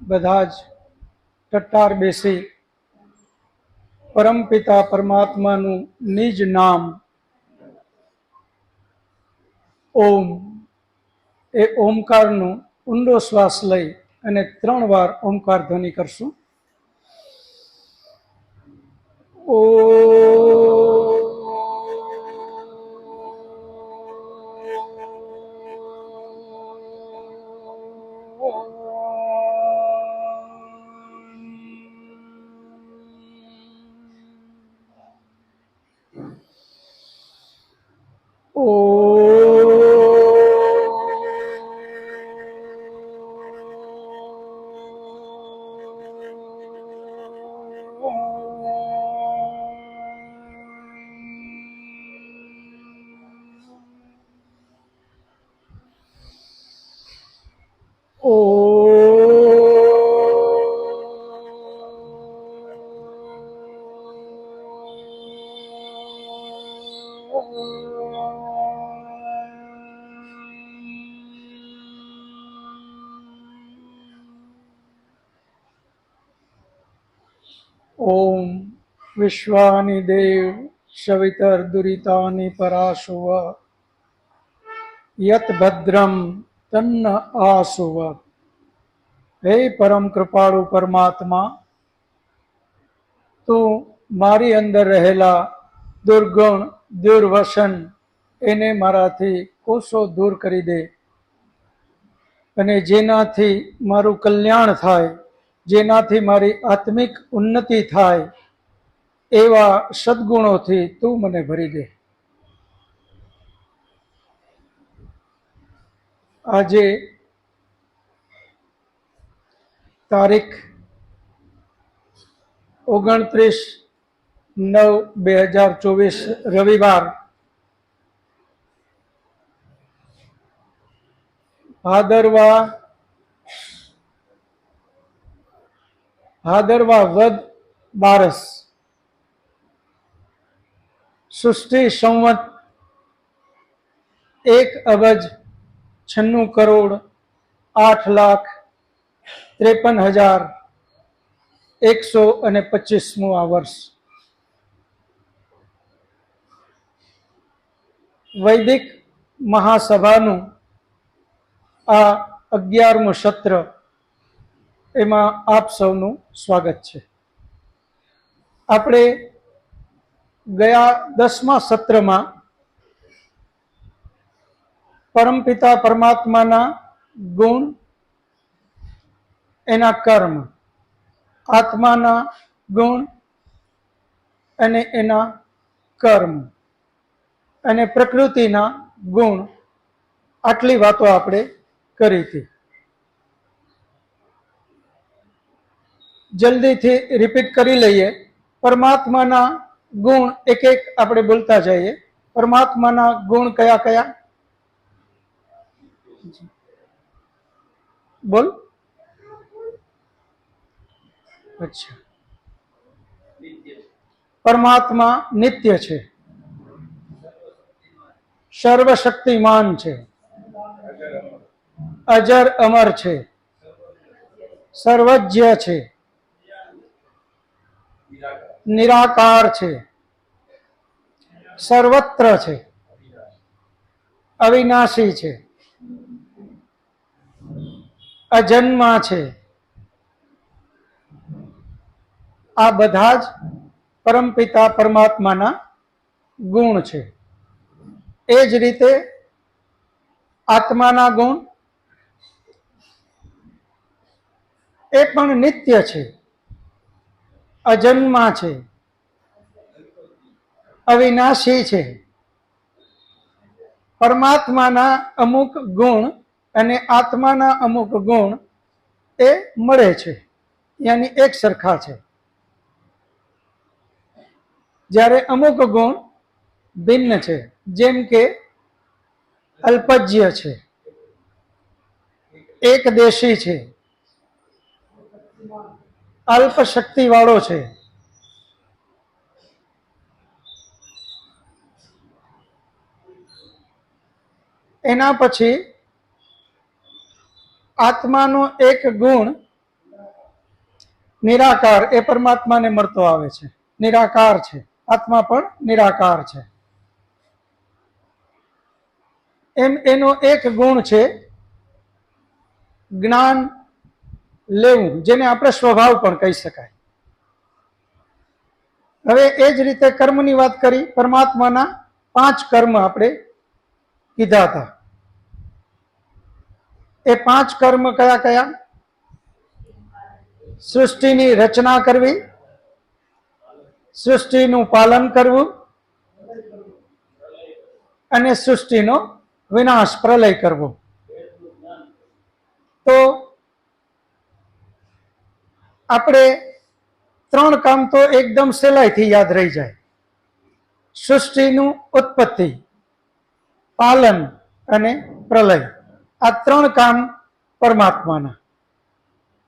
બધા જ ટટ્ટાર બેસી પરમપિતા પરમાત્માનું નિજ નામ ઓમ એ ઓમકારનું ઊંડો શ્વાસ લઈ અને 3 વાર ઓમકાર ધ્વનિ કરશું. ઓ ઓમ વિશ્વાનિ દેવ સવિતર્દુરિતાનિ પરાશુવ યત ભદ્રમ તન્ન આસુવ. હે પરમ કૃપાળુ પરમાત્મા, તું મારી અંદર રહેલા દુર્ગુણ દુર્વસન એને મારાથી કોસો દૂર કરી દે અને જેનાથી મારું કલ્યાણ થાય, જેનાથી મારી આત્મિક ઉન્નતિ થાય એવા સદ્ગુણોથી તું મને ભરી દે. આજે તારીખ 29/9/2024 રવિવાર, ભાદરવા વદ બારસ, સૃષ્ટિ સંવત 1,96,53,125 આ વર્ષ. વૈદિક મહાસભાનું આ 11મું સત્ર, એમાં આપ સૌનું સ્વાગત છે. આપણે ગયા 10મા સત્રમાં પરમપિતા પરમાત્માના ગુણ, એના કર્મ, આત્માના ગુણ અને એના કર્મ અને પ્રકૃતિના ગુણ, આટલી વાતો આપણે કરી હતી. જલ્દીથી રિપીટ કરી લઈએ. પરમાત્માના ગુણ એક એક આપણે બોલતા જઈએ. પરમાત્માના ગુણ કયા કયા? બોલ. અચ્છા, પરમાત્મા નિત્ય છે, સર્વશક્તિમાન છે, અજર અમર છે, સર્વજ્ઞ છે, નિરાકાર છે, સર્વત્ર છે, અવિનાશી છે, અજન્મા છે. આ બધા જ પરમપિતા પરમાત્માના ગુણ છે. એ જ રીતે આત્માના ગુણ એ પણ નિત્ય છે, અજન્મા છે, અવિનાશી છે. પરમાત્માના અમુક ગુણ અને આત્માના અમુક ગુણ એ મળે છે, યાની એક સરખા છે. જ્યારે અમુક ગુણ ભિન્ન છે, જેમ કે અલ્પજ્ય છે, એકદેશી છે, અલ્પ શક્તિ વાળો છે, એના પછી આત્માનો એક ગુણ નિરાકાર એ પરમાત્માને મળતો આવે છે, નિરાકાર છે, આત્મા પણ નિરાકાર છે. એમ એનો એક ગુણ છે જ્ઞાન લેવું, જેને આપણે સ્વભાવ પણ કહી શકાય. હવે એ જ રીતે કર્મની વાત કરી. પરમાત્માના 5 કર્મ આપણે કીધા હતા. એ 5 કર્મ કયા કયા? સૃષ્ટિની રચના કરવી, સૃષ્ટિનું પાલન કરવું અને સૃષ્ટિનો વિનાશ, પ્રલય કરવો. તો આપણે 3 કામ તો એકદમ સહેલાઈથી યાદ રહી જાય. સૃષ્ટિનું ઉત્પત્તિ, પાલન અને પ્રલય, આ 3 કામ પરમાત્માના.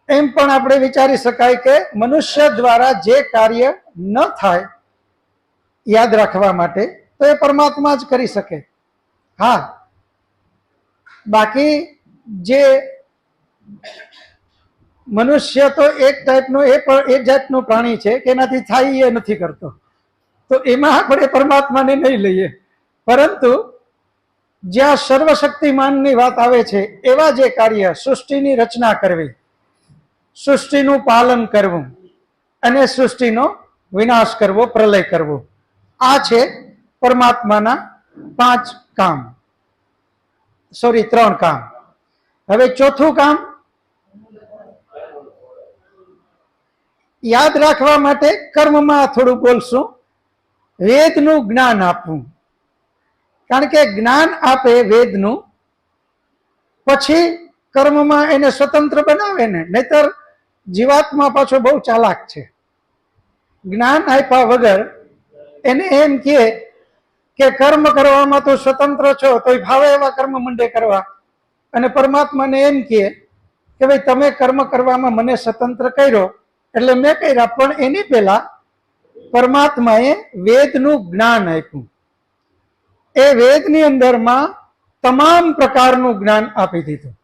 એમ પણ આપણે વિચારી શકાય કે મનુષ્ય દ્વારા જે કાર્ય ન થાય યાદ રાખવા માટે, તો એ પરમાત્મા જ કરી શકે. હા, બાકી જે મનુષ્ય તો એક ટાઈપનો એક જાતનું પ્રાણી છે કે એનાથી થાય એ નથી કરતો, તો એમાં આપણે પરમાત્માને નહીં લઈએ. પરંતુ જ્યાં સર્વશક્તિમાનની વાત આવે છે, એવા જે કાર્ય, સૃષ્ટિની રચના કરવી, સૃષ્ટિનું પાલન કરવું અને સૃષ્ટિનો વિનાશ કરવો, પ્રલય કરવો, આ છે પરમાત્માના 5 કામ. 3 કામ. હવે ચોથું કામ યાદ રાખવા માટે કર્મમાં થોડું બોલશું. વેદનું જ્ઞાન આપવું. કારણ કે જ્ઞાન આપે વેદનું, પછી કર્મમાં એને સ્વતંત્ર બનાવે ને. નહીતર જીવાત્મા પાછો બહુ ચાલાક છે. જ્ઞાન આપ્યા વગર એને એમ કે કર્મ કરવામાં તો સ્વતંત્ર છો, તો ભાવે એવા કર્મ મંડે કરવા. અને પરમાત્માને એમ કે ભાઈ તમે કર્મ કરવામાં મને સ્વતંત્ર કર્યો એટલે મેં કર્યા. પણ એની પહેલા પરમાત્માએ વેદનું જ્ઞાન આપ્યું. એ વેદની અંદરમાં તમામ પ્રકારનું જ્ઞાન આપી દીધું.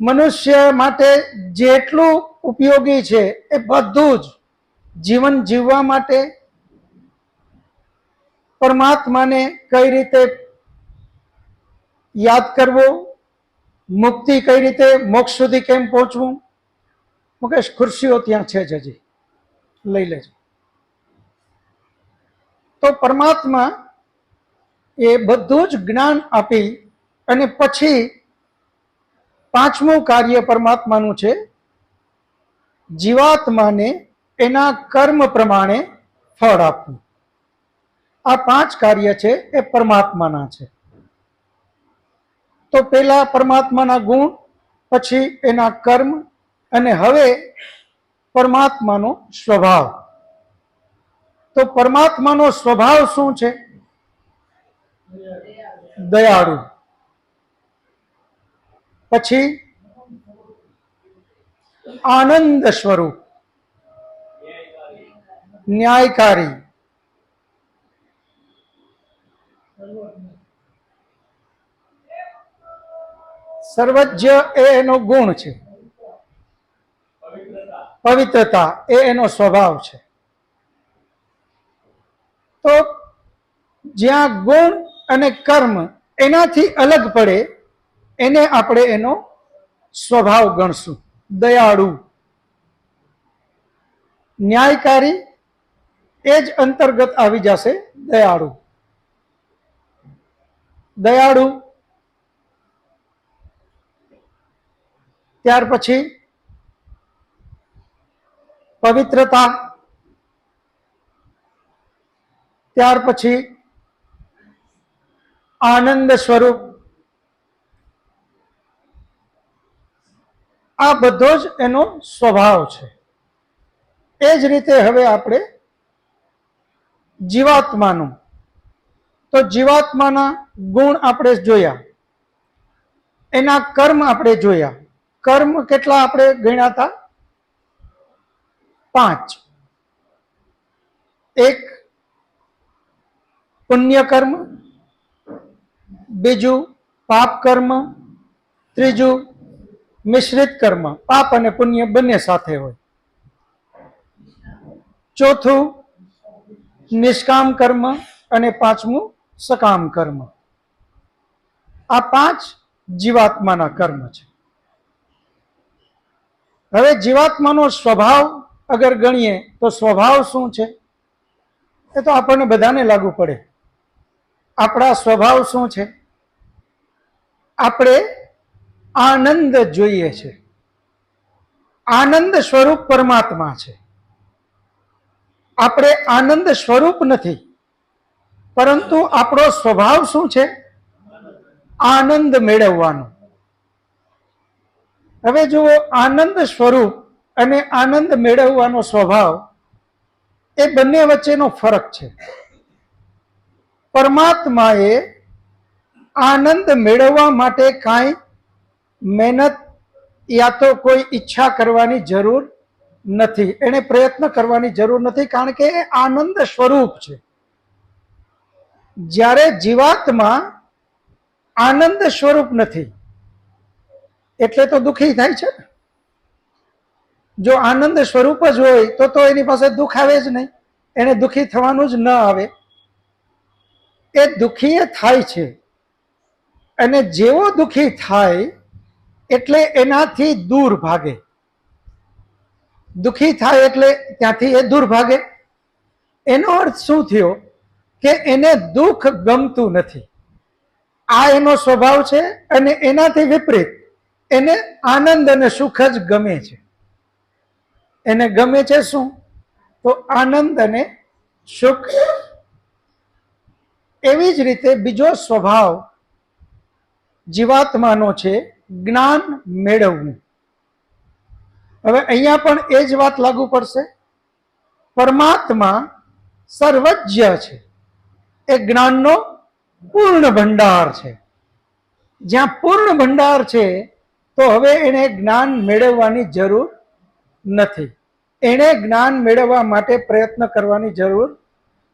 મનુષ્ય માટે જેટલું ઉપયોગી છે એ બધું જ જીવન જીવવા માટે, પરમાત્માને કઈ રીતે યાદ કરવો, મુક્તિ કઈ રીતે, મોક્ષ સુધી કેમ પહોંચવું. મુકેશ, ખુરશીઓ ત્યાં છે જ, હજી લઈ લેજો. તો પરમાત્મા એ બધું જ જ્ઞાન આપી અને પછી 5મું કાર્ય પરમાત્માનું છે જીવાત્માને એના કર્મ પ્રમાણે ફળ આપવું. આ 5 કાર્ય છે એ પરમાત્માના છે. તો પહેલા પરમાત્માના ગુણ, પછી એના કર્મ, અને હવે પરમાત્માનો સ્વભાવ. તો પરમાત્માનો સ્વભાવ શું છે? દયાળુ. પછી આનંદ સ્વરૂપ, ન્યાયકારી, સર્વજ્ઞ એ એનો ગુણ છે, પવિત્રતા એ એનો સ્વભાવ છે. તો જ્યાં ગુણ અને કર્મ એનાથી અલગ પડે એને આપણે એનો સ્વભાવ ગણશું. દયાળુ, ન્યાયકારી એ જ અંતર્ગત આવી જશે. દયાળુ, દયાળુ. ત્યાર પછી પવિત્રતા, ત્યાર પછી આનંદ સ્વરૂપ. આ બધો જ એનો સ્વભાવ છે. એ જ રીતે હવે આપણે જીવાત્માનું, તો જીવાત્માના ગુણ આપણે જોયા, એના કર્મ આપણે જોયા. કર્મ કેટલા આપણે ગણ્યા હતા? 5. એક પુણ્ય કર્મ, બીજું પાપ કર્મ, ત્રીજું મિશ્રિત કર્મ, પાપ અને પુણ્ય બંને સાથે હોય. ચોથું નિષ્કામ કર્મ અને પાંચમું સકામ કર્મ. આ 5 જીવાત્માના કર્મ છે. હવે જીવાત્માનો સ્વભાવ અગર ગણીએ તો સ્વભાવ શું છે એ તો આપણને બધાને લાગુ પડે. આપણા સ્વભાવ શું છે? આપણે આનંદ જોઈએ છે. આનંદ સ્વરૂપ પરમાત્મા છે. આપણે આનંદ સ્વરૂપ નથી, પરંતુ આપણો સ્વભાવ શું છે? આનંદ મેળવવાનો. હવે જુઓ, આનંદ સ્વરૂપ અને આનંદ મેળવવાનો સ્વભાવ એ બંને વચ્ચેનો ફરક છે. પરમાત્માએ આનંદ મેળવવા માટે કાંઈ મહેનત યા તો કોઈ ઈચ્છા કરવાની જરૂર નથી, એને પ્રયત્ન કરવાની જરૂર નથી, કારણ કે એ આનંદ સ્વરૂપ છે. જ્યારે જીવાત્મા આનંદ સ્વરૂપ નથી એટલે તો દુઃખી થાય છે ને. જો આનંદ સ્વરૂપ જ હોય તો એની પાસે દુઃખ આવે જ નહીં, એને દુઃખી થવાનું જ ન આવે. એ દુઃખી થાય છે, અને જેવો દુઃખી થાય એટલે એનાથી દૂર ભાગે. દુઃખી થાય એટલે ત્યાંથી એ દૂર ભાગે. એનો અર્થ શું થયો? કે એને દુઃખ ગમતું નથી. આ એનો સ્વભાવ છે, અને એનાથી વિપરીત એને આનંદ અને સુખ જ ગમે છે. એને ગમે છે શું? તો આનંદ અને સુખ. એવી જ રીતે બીજો સ્વભાવ જીવાત્માનો છે જ્ઞાન મેળવવું. હવે અહીંયા પણ એ જ વાત લાગુ પડશે. પરમાત્મા સર્વજ્ઞ છે, એ જ્ઞાનનો પૂર્ણ ભંડાર છે. જ્યાં પૂર્ણ ભંડાર છે તો હવે એને જ્ઞાન મેળવવાની જરૂર નથી. એને જ્ઞાન મેળવવા માટે પ્રયત્ન કરવાની જરૂર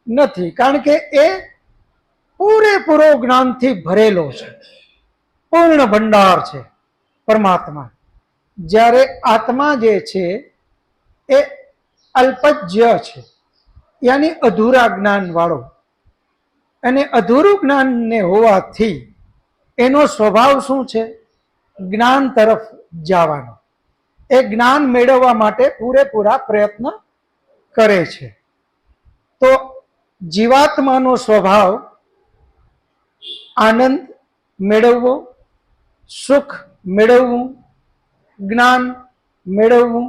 નથી, કારણ કે એ પૂરેપૂરો જ્ઞાનથી ભરેલો છે. પૂર્ણ ભંડાર છે પરમાત્મા. જ્યારે આત્મા જે છે એ અલ્પજ્ય છે, યાની અધૂરા જ્ઞાન વાળો. અને અધૂરું જ્ઞાનને હોવાથી એનો સ્વભાવ શું છે? જ્ઞાન તરફ જવાનો. એ જ્ઞાન મેળવવા માટે પૂરેપૂરા પ્રયત્ન કરે છે. તો જીવાત્માનો સ્વભાવ આનંદ મેળવવો, સુખ મેળવવું, જ્ઞાન મેળવવું.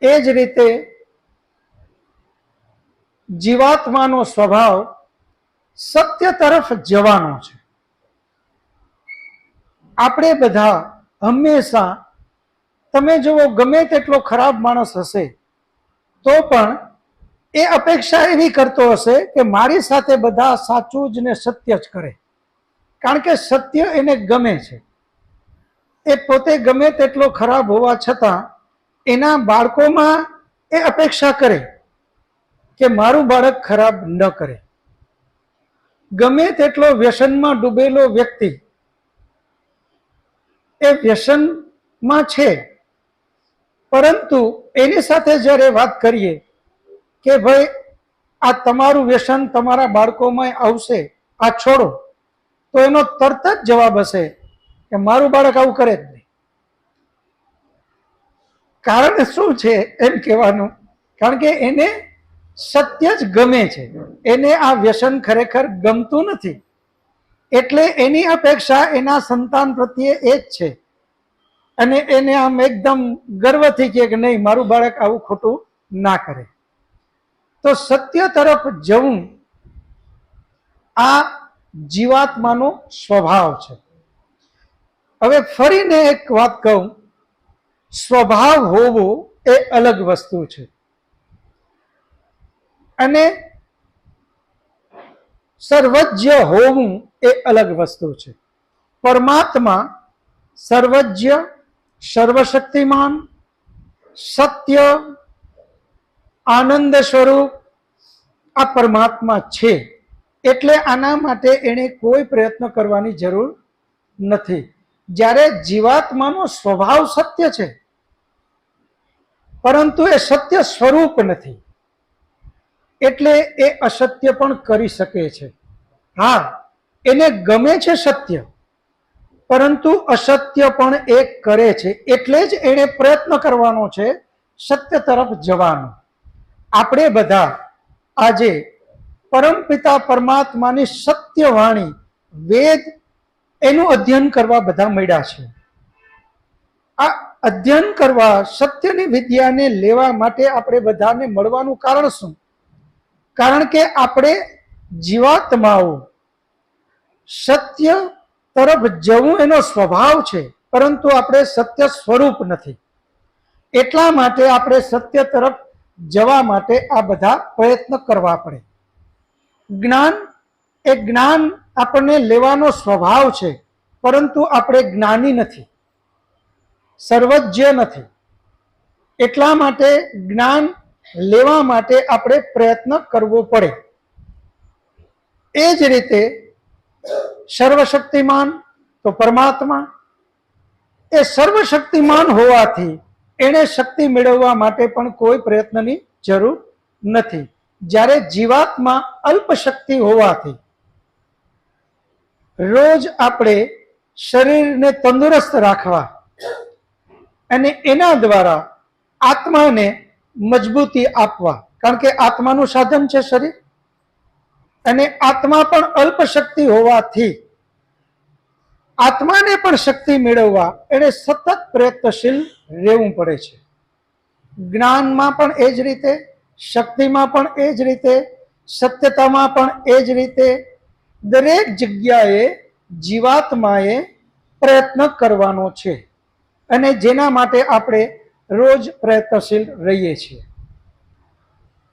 એ જ રીતે જીવાત્માનો સ્વભાવ સત્ય તરફ જવાનો છે. આપણે બધા હંમેશા, તમે જુઓ, ગમે તેટલો ખરાબ માણસ હશે તો પણ એ અપેક્ષા એવી કરતો હશે કે મારી સાથે બધા સાચું જ ને સત્ય જ કરે, કારણ કે સત્ય એને ગમે છે. એ પોતે ગમે તેટલો ખરાબ હોવા છતાં એના બાળકોમાં એ અપેક્ષા કરે કે મારું બાળક ખરાબ ન કરે. ગમે તેટલો વ્યસનમાં ડૂબેલો વ્યક્તિ એ વ્યસનમાં છે, પરંતુ એની સાથે જ્યારે વાત કરીએ કે ભાઈ આ તમારું વ્યસન તમારા બાળકોમાં આવશે, આ છોડો, તો એનો તરત જ જવાબ હશે કે મારું બાળક આવું કરે જ નહીં. કારણ શું છે એમ કહેવાનું? કારણ કે એને સત્ય જ ગમે છે, એને આ વ્યસન ખરેખર ગમતું નથી. એટલે એની અપેક્ષા એના સંતાન પ્રત્યે એ જ છે, અને એને આમ એકદમ ગર્વથી કહે કે નહીં, મારું બાળક આવું ખોટું ના કરે. તો સત્ય તરફ જવું આ જીવાત્માનો સ્વભાવ છે. હવે ફરીને એક વાત કહું, સ્વભાવ હોવો એ અલગ વસ્તુ છે, અને સર્વજ્ઞ હોવું એ અલગ વસ્તુ છે. પરમાત્મા સર્વજ્ઞ, સર્વશક્તિમાન, સત્ય, આનંદ સ્વરૂપ આ પરમાત્મા છે. એટલે આના માટે એને કોઈ પ્રયત્ન કરવાની જરૂર નથી. જ્યારે જીવાત્માનો સ્વભાવ સત્ય છે, પરંતુ એ સત્ય સ્વરૂપ નથી, એટલે એ અસત્ય પણ કરી શકે છે. હા, એને ગમે છે સત્ય, પરંતુ અસત્ય પણ એ કરે છે. એટલે જ એને પ્રયત્ન કરવાનો છે સત્ય તરફ જવાનો. આપણે બધા આજે પરમપિતા પરમાત્માની સત્ય વાણી વેદ એનું અધ્યયન કરવા બધા મળ્યા છે. આ અધ્યયન કરવા, સત્યની વિદ્યાને લેવા માટે આપણે બધાને મળવાનું કારણ શું? કારણ કે આપણે જીવાત્માઓ સત્ય તરફ જવું એનો સ્વભાવ છે, પરંતુ આપણે સત્ય સ્વરૂપ નથી. એટલા માટે આપણે સત્ય તરફ જવા માટે આ બધા પ્રયત્ન કરવા પડે. જ્ઞાન આપણને લેવાનો સ્વભાવ છે, પરંતુ આપણે જ્ઞાની નથી, સર્વજ્ઞ નથી. એટલા માટે જ્ઞાન લેવા માટે આપણે પ્રયત્ન કરવો પડે. એ જ રીતે સર્વશક્તિમાન તો પરમાત્મા, એ સર્વશક્તિમાન હોવાથી એને શક્તિ મેળવવા માટે પણ કોઈ પ્રયત્નની જરૂર નથી. જ્યારે જીવાત્મા અલ્પ શક્તિ હોવાથી રોજ આપણે શરીરને તંદુરસ્ત રાખવા અને એના દ્વારા આત્માને મજબૂતી આપવા, કારણ કે આત્માનું સાધન છે શરીર, અને આત્મા પણ અલ્પ શક્તિ હોવાથી આત્માને પણ શક્તિ મેળવવા એને સતત પ્રયત્નશીલ રહેવું પડે છે. જ્ઞાનમાં પણ એ જ રીતે, શક્તિમાં પણ એ જ રીતે, સત્યતામાં પણ એ જ રીતે દરેક જગ્યાએ જીવાત્માએ પ્રયત્ન કરવાનો છે, અને જેના માટે આપણે રોજ પ્રયત્નશીલ રહીએ છીએ.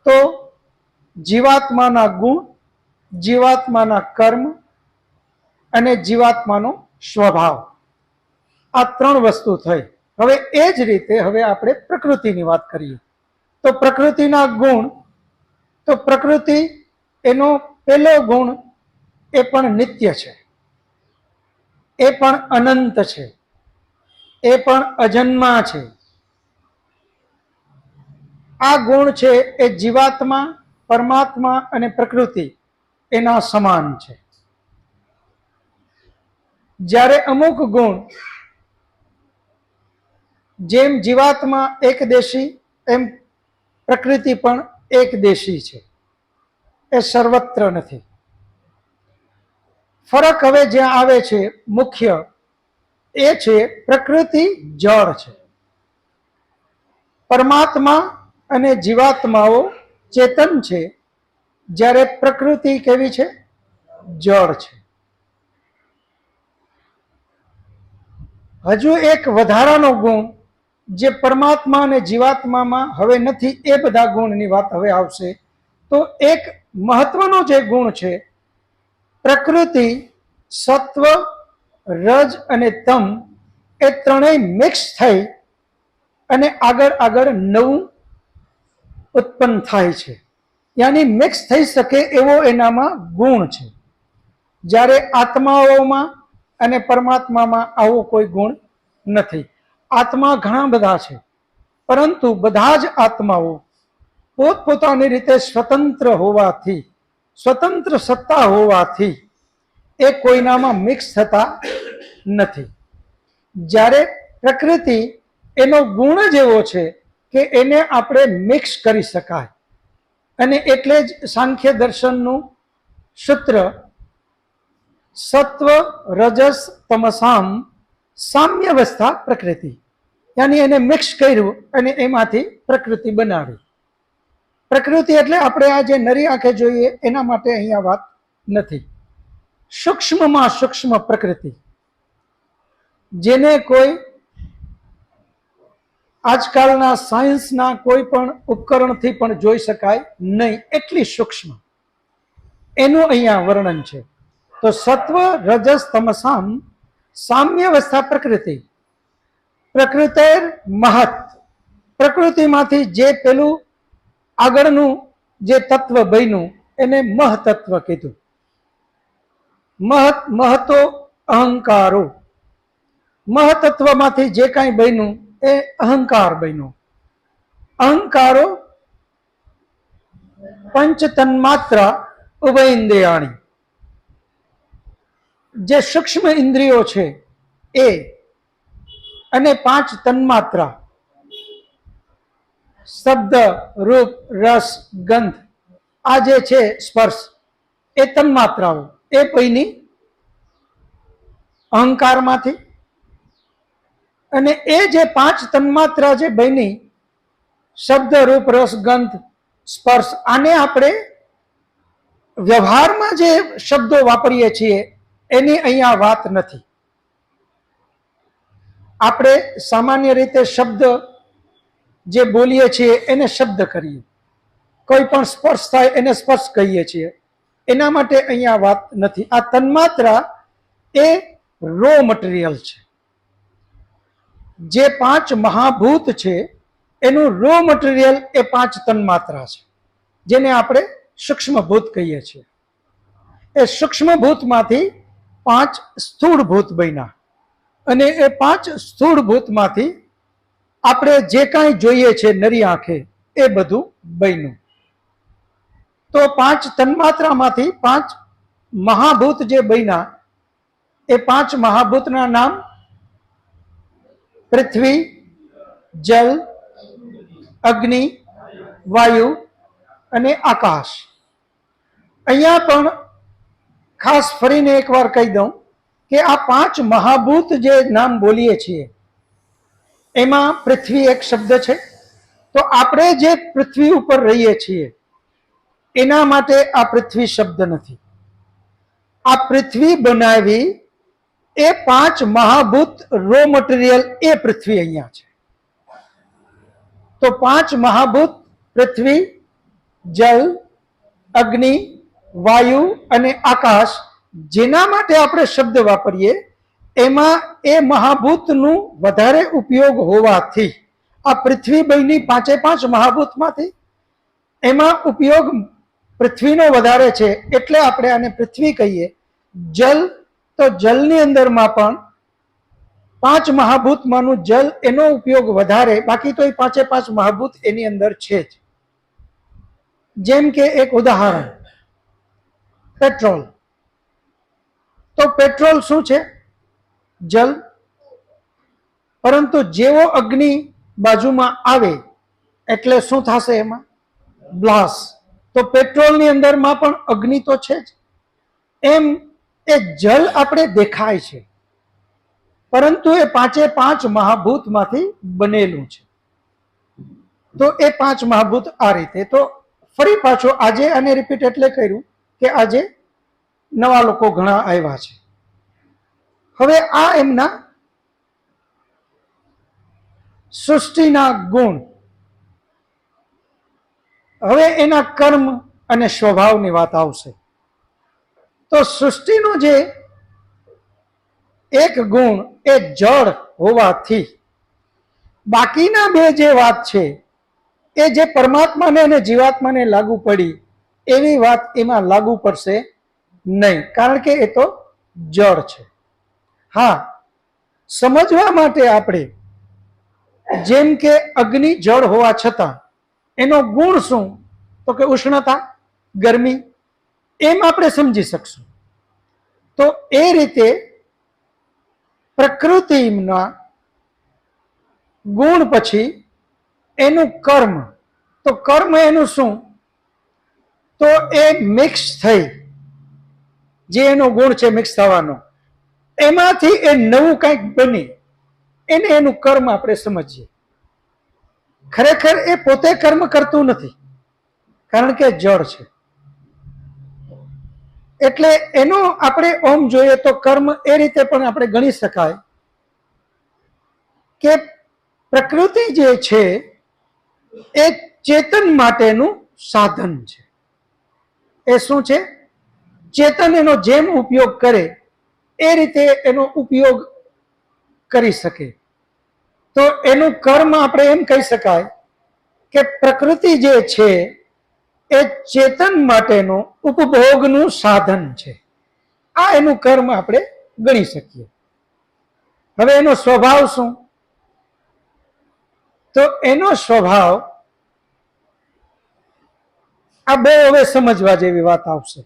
તો જીવાત્માના ગુણ, જીવાત્માના કર્મ અને જીવાત્માનો સ્વભાવ, આ ત્રણ વસ્તુ થઈ. હવે એ જ રીતે હવે આપણે પ્રકૃતિની વાત કરીએ. તો પ્રકૃતિના ગુણ, તો પ્રકૃતિ એનો પહેલો ગુણ એ પણ નિત્ય છે, એ પણ અનંત છે, એ પણ અજન્મા છે. આ ગુણ છે એ જીવાત્મા, પરમાત્મા અને પ્રકૃતિ એના સમાન છે. જ્યારે અમુક ગુણ, જેમ જીવાત્મા એકદેશી એમ પ્રકૃતિ પણ એકદેશી છે, એ સર્વત્ર નથી. ફરક હવે જ્યાં આવે છે મુખ્ય એ છે પ્રકૃતિ જળ છે, પરમાત્મા અને જીવાત્માઓ ચેતન છે, જ્યારે પ્રકૃતિ કેવી છે? જળ છે. હજુ એક વધારાનો ગુણ જે પરમાત્મા અને જીવાત્મામાં હવે નથી, એ બધા ગુણની વાત હવે આવશે. તો એક મહત્વનો જે ગુણ છે, પ્રકૃતિ સત્વ, રજ અને તમ એ ત્રણેય મિક્સ થઈ અને આગળ નવું ઉત્પન્ન થાય છે, યાની મિક્સ થઈ શકે એવો એનામાં ગુણ છે. જ્યારે આત્માઓમાં અને પરમાત્મામાં આવો કોઈ ગુણ નથી. આત્મા ઘણા બધા છે, પરંતુ બધા જ આત્માઓ પોતપોતાની રીતે સ્વતંત્ર હોવાથી, સ્વતંત્ર સત્તા હોવાથી એ કોઈનામાં મિક્સ થતા નથી. જ્યારે પ્રકૃતિ એનો ગુણ જ એવો છે કે એને આપણે મિક્સ કરી શકાય, અને એટલે જ સાંખ્ય દર્શનનું સૂત્ર સત્વ રજસ તમસામ સામ્યાવસ્થા પ્રકૃતિ, યાની એને મિક્સ કર્યું અને એમાંથી પ્રકૃતિ બનાવી. પ્રકૃતિ એટલે આપણે આ જે નરી આંખે જોઈએ એના માટે અહીંયા વાત નથી. સૂક્ષ્મમાં સૂક્ષ્મ પ્રકૃતિ, જેને કોઈ આજકાલના સાયન્સના કોઈ પણ ઉપકરણથી પણ જોઈ શકાય નહીં, એટલી સૂક્ષ્મ એનું અહીંયા વર્ણન છે. તો સત્વ રજસ તમસામ સામ્યાવસ્થા પ્રકૃતિ, પ્રકૃતિર મહત, પ્રકૃતિમાંથી જે પેલું આગળનું જે તત્વ બન્યું એને મહતત્વ કીધું. મહતો અહંકારો, મહતત્વમાંથી જે કાંઈ બન્યું એ અહંકાર બન્યો. અહંકારો પંચ તન્માત્રા ઉભયેન્દ્રિયાણી, જે સૂક્ષ્મ ઇન્દ્રિયો છે એ, અને પાંચ તન્માત્રા શબ્દ, રૂપ, રસ, ગંધ, આ જે છે સ્પર્શ, એ તન્માત્રાઓ એ પૈની અહંકારમાંથી. અને એ જે પાંચ તન્માત્રા જે બની શબ્દ, રૂપ, રસ, ગંધ, સ્પર્શ, આને આપણે વ્યવહારમાં જે શબ્દો વાપરીએ છીએ એની અહીંયા વાત નથી. આપણે સામાન્ય રીતે શબ્દ જે બોલીએ છીએ એને શબ્દ કરીએ, કોઈ પણ સ્પર્શ થાય એને સ્પર્શ કહીએ છીએ, એના માટે અહીંયા વાત નથી. આ તન્માત્રા એ રો મટીરિયલ છે. જે પાંચ મહાભૂત છે એનું રો મટીરિયલ એ પાંચ તન્માત્રા છે, જેને આપણે સૂક્ષ્મ ભૂત કહીએ છીએ. એ સૂક્ષ્મ ભૂતમાંથી પાંચ સ્થૂળ ભૂત બન્યા, અને એ પાંચ સ્થૂળ ભૂતમાંથી આપણે જે કાંઈ જોઈએ છે નરી આંખે એ બધું બન્યું. તો પાંચ તન્માત્રામાંથી પાંચ મહાભૂત જે બન્યા, એ પાંચ મહાભૂતના નામ પૃથ્વી, જલ, અગ્નિ, વાયુ અને આકાશ. અહીંયા પણ ખાસ ફરીને એકવાર કહી દઉં કે આ પાંચ મહાભૂત જે નામ બોલીએ છીએ એમાં પૃથ્વી એક શબ્દ છે. તો આપણે જે પૃથ્વી ઉપર રહીએ છીએ એના માટે આ પૃથ્વી શબ્દ નથી. આ પૃથ્વી બનાવી એ પાંચ મહાભૂત રો મટીરિયલ એ પૃથ્વી અહીંયા છે. તો પાંચ મહાભૂત પૃથ્વી, જલ, અગ્નિ, વાયુ અને આકાશ, જેના માટે આપણે શબ્દ વાપરીએ એમાં એ મહાભૂતનું વધારે ઉપયોગ હોવાથી આ પૃથ્વી બની પાંચે પાંચ મહાભૂતમાંથી એમાં ઉપયોગ પૃથ્વીનો વધારે છે, એટલે આપણે આને પૃથ્વી કહીએ. જલ, તો જલની અંદરમાં પણ પાંચ મહાભૂતમાંનું જલ, એનો ઉપયોગ વધારે, બાકી તો એ પાંચે પાંચ મહાભૂત એની અંદર છે જ. જેમ કે એક ઉદાહરણ, પેટ્રોલ. તો પેટ્રોલ શું છે? જલ. પરંતુ જેવો અગ્નિ બાજુમાં આવે એટલે શું થશે? એમાં બ્લાસ્ટ. તો પેટ્રોલની અંદરમાં પણ અગ્નિ તો છે જ. એમ એ જલ આપણે દેખાય છે, પરંતુ એ પાંચે પાંચ મહાભૂતમાંથી બનેલું છે. તો એ પાંચ મહાભૂત આ રીતે. તો ફરી પાછો આજે આને રિપીટ એટલે કર્યું કે આજે નવા લોકો ઘણા આવ્યા છે. હવે આ એમના સૃષ્ટિના ગુણ. હવે એના કર્મ અને સ્વભાવની વાત આવશે. તો સૃષ્ટિનો જે એક ગુણ એ જળ હોવાથી બાકીના બે જે વાત છે એ જે પરમાત્માને અને જીવાત્માને લાગુ પડી એવી વાત એમાં લાગુ પડશે નહીં, કારણ કે એ તો જળ છે. હા, સમજવા માટે આપણે જેમ કે અગ્નિ જળ હોવા છતાં એનો ગુણ શું? તો કે ઉષ્ણતા, ગરમી, એમ આપણે સમજી શકશું. તો એ રીતે પ્રકૃતિના ગુણ પછી એનું કર્મ. તો કર્મ એનું શું? તો એ મિક્સ થઈ, જે એનો ગુણ છે મિક્સ થવાનો, એમાંથી એ નવું કંઈક બની, એને એનું કર્મ આપણે સમજીએ. ખરેખર એ પોતે કર્મ કરતું નથી, કારણ કે જળ છે. એટલે એનો આપણે ઓમ જોઈએ તો કર્મ એ રીતે પણ આપણે ગણી શકાય કે પ્રકૃતિ જે છે એ ચેતન માટેનું સાધન છે. એ શું છે? ચેતન એનો જેમ ઉપયોગ કરે એ રીતે એનો ઉપયોગ કરી શકે. તો એનું કર્મ આપણે એમ કહી શકાય કે પ્રકૃતિ જે છે એ ચેતન માટેનું ઉપભોગનું સાધન છે. આ એનું કર્મ આપણે ગણી શકીએ. હવે એનો સ્વભાવ શું? તો એનો સ્વભાવ આ બે હવે સમજવા જેવી વાત આવશે.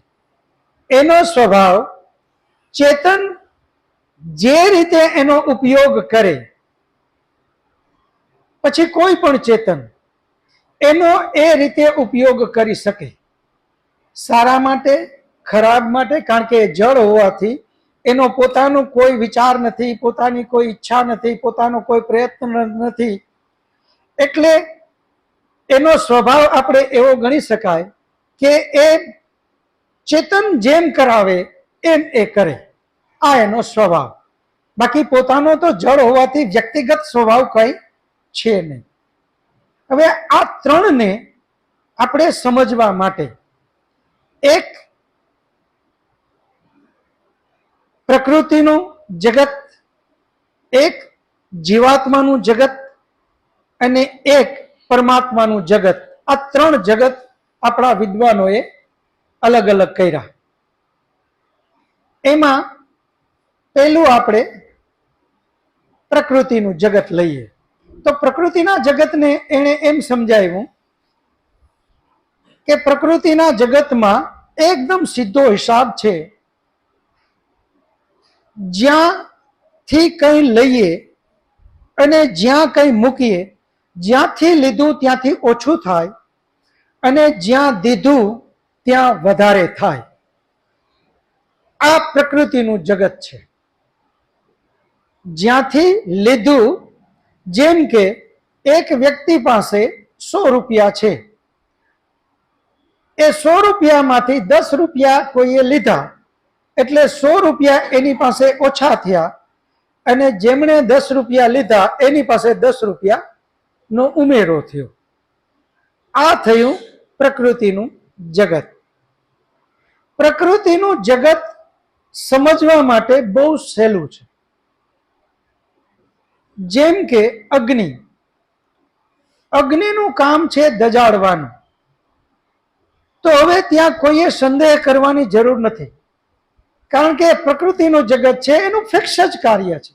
એનો સ્વભાવ ચેતન જે રીતે એનો ઉપયોગ કરે, પછી કોઈ પણ ચેતન એનો એ રીતે ઉપયોગ કરી શકે, સારા માટે, ખરાબ માટે. કારણ કે જળ હોવાથી એનો પોતાનો કોઈ વિચાર નથી, પોતાની કોઈ ઈચ્છા નથી, પોતાનો કોઈ પ્રયત્ન નથી. એટલે એનો સ્વભાવ આપણે એવો ગણી શકાય કે એ ચેતન જેમ કરાવે એમ એ કરે, આ એનો સ્વભાવ. બાકી પોતાનો તો જળ હોવાથી વ્યક્તિગત સ્વભાવ કઈ છે નહીં. હવે આ ત્રણને આપણે સમજવા માટે એક પ્રકૃતિનું જગત, એક જીવાત્માનું જગત અને એક પરમાત્માનું જગત, આ ત્રણ જગત આપણા વિદ્વાનોએ અલગ અલગ કર્યા. એમાં પહેલું આપણે પ્રકૃતિનું જગત લઈએ. તો પ્રકૃતિના જગતને એણે એમ સમજાવ્યું કે પ્રકૃતિના જગતમાં એકદમ સીધો હિસાબ છે. જ્યાંથી કંઈ લઈએ અને જ્યાં કંઈ મૂકીએ, જ્યાંથી લીધું ત્યાંથી ઓછું થાય અને જ્યાં દીધું ત્યાં વધારે થાય. આ પ્રકૃતિનું જગત છે. જ્યાંથી લીધું, જેમ કે એક વ્યક્તિ પાસે 100 રૂપિયા છે, એ 100 રૂપિયામાંથી 10 રૂપિયા કોઈએ લીધા એટલે 100 રૂપિયા એની પાસે ઓછા થયા, અને જેમણે 10 રૂપિયા લીધા એની પાસે 10 રૂપિયાનો ઉમેરો થયો. આ થયું પ્રકૃતિનું જગત. પ્રકૃતિનું જગત સમજવા માટે બહુ સહેલું છે. જેમ કે અગ્નિ, અગ્નિનું કામ છે દજાડવાનું. તો હવે ત્યાં કોઈએ સંદેહ કરવાની જરૂર નથી, કારણ કે પ્રકૃતિનું જગત છે એનું ફિક્સ જ કાર્ય છે.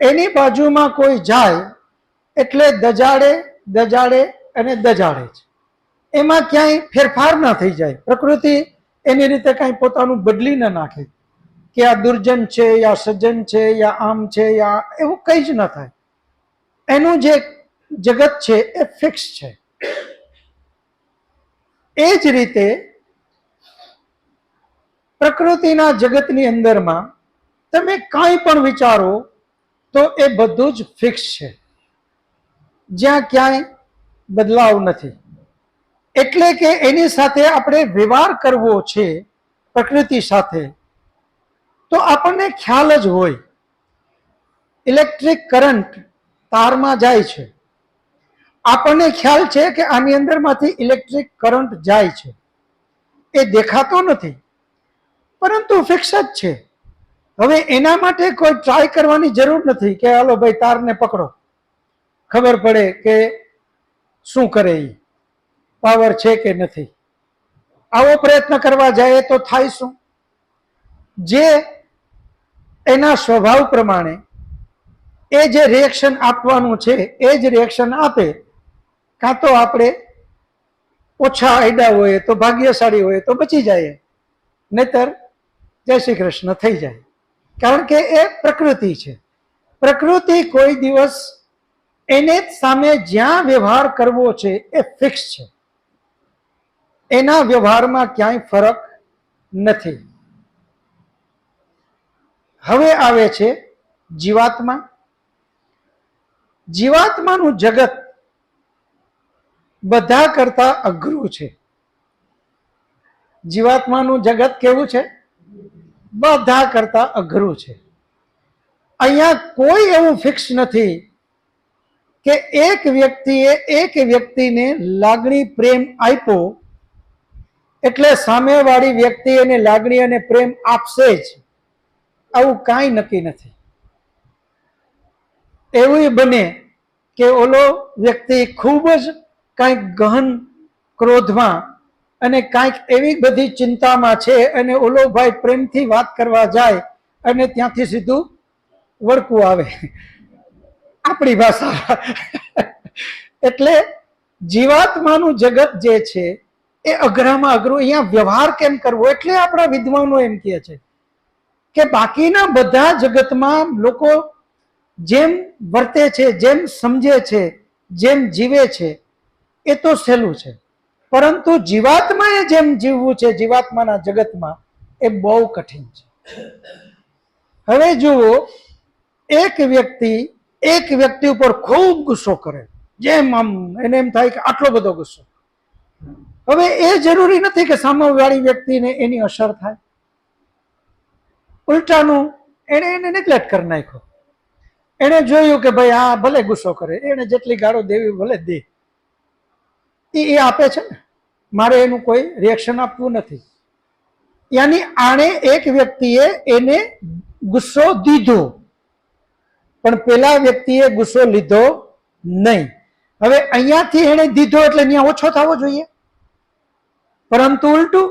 એની બાજુમાં કોઈ જાય એટલે દજાડે દજાડે અને દજાડે છે. એમાં ક્યાંય ફેરફાર ના થઈ જાય. પ્રકૃતિ એની રીતે કાંઈ પોતાનું બદલી ના નાખે કે આ દુર્જન છે યા સજ્જન છે યા આમ છે યા એવું કંઈ જ ન થાય. એનું જે જગત છે એ ફિક્સ છે. એ જ રીતે પ્રકૃતિના જગતની અંદરમાં તમે કાંઈ પણ વિચારો તો એ બધું જ ફિક્સ છે, જ્યાં ક્યાંય બદલાવ નથી. એટલે કે એની સાથે આપણે વ્યવહાર કરવો છે પ્રકૃતિ સાથે, તો આપણને ખ્યાલ જ હોય. ઇલેક્ટ્રિક કરંટ તારમાં જાય છે, આપણને ખ્યાલ છે કે આની અંદરમાંથી ઇલેક્ટ્રિક કરંટ જાય છે. એ દેખાતો નથી, પરંતુ ફિક્સ જ છે. હવે એના માટે કોઈ ટ્રાય કરવાની જરૂર નથી કે હાલો ભાઈ તારને પકડો, ખબર પડે કે શું કરે, એ પાવર છે કે નથી. આવો પ્રયત્ન કરવા જાય તો થાય શું? જે એના સ્વભાવ પ્રમાણે એ જે રિએક્શન આપવાનું છે એ જ રિએક્શન આપે. કાં તો આપણે ઓછા આયડા હોય તો ભાગ્યશાળી હોય તો બચી જાય, નહીતર જય શ્રી કૃષ્ણ થઈ જાય. કારણ કે એ પ્રકૃતિ છે. પ્રકૃતિ કોઈ દિવસ એને સામે જ્યાં વ્યવહાર કરવો છે એ ફિક્સ છે. એના વ્યવહારમાં ક્યાંય ફરક નથી. હવે આવે છે જીવાત્મા. જીવાત્માનું જગત બધા કરતા અઘરું છે. જીવાત્માનું જગત કેવું છે? બધા કરતા અઘરું છે. અહીંયા કોઈ એવું ફિક્સ નથી કે એક વ્યક્તિએ એક વ્યક્તિને લાગણી પ્રેમ આપ્યો એટલે સામેવાળી વ્યક્તિ એને લાગણી અને પ્રેમ આપશે જ. આવું કાંઈ નક્કી નથી. એવું બને કે ઓલો વ્યક્તિ ખૂબ જ કાંઈક ગહન ક્રોધમાં અને કાંઈક એવી બધી ચિંતામાં છે અને ઓલો ભાઈ પ્રેમથી વાત કરવા જાય અને ત્યાંથી સીધું વળકું આવે આપણી ભાષા. એટલે જીવાત્માનું જગત જે છે એ અઘરામાં અઘરું. અહીંયા વ્યવહાર કેમ કરવો, એટલે આપણા વિદ્વાનો એમ કહે છે કે બાકીના બધા જગતમાં લોકો જેમ વર્તે છે, જેમ સમજે છે, જેમ જીવે છે એ તો સહેલું છે, પરંતુ જીવાત્માએ જેમ જીવવું છે જીવાત્માના જગતમાં એ બહુ કઠિન છે. હવે જુઓ, એક વ્યક્તિ ઉપર ખૂબ ગુસ્સો કરે, જેમ આમ એને એમ થાય કે આટલો બધો ગુસ્સો. હવે એ જરૂરી નથી કે સામેવાળી વ્યક્તિને એની અસર થાય. ઉલટાનું એને નેગ્લેક્ટ કરી નાખ્યો. એને જોયું કે ભાઈ આ ભલે ગુસ્સો કરે, એને જેટલી ગાળો દેવી ભલે દે, એ આપે છે ને, મારે એનું કોઈ રિએક્શન આપવું નથી. યાની આણે એક વ્યક્તિએ એને ગુસ્સો દીધો, પણ પેલા વ્યક્તિએ ગુસ્સો લીધો નહીં. હવે અહીંયાથી એને દીધો એટલે અહીંયા ઓછો થવો જોઈએ, પરંતુ ઉલટું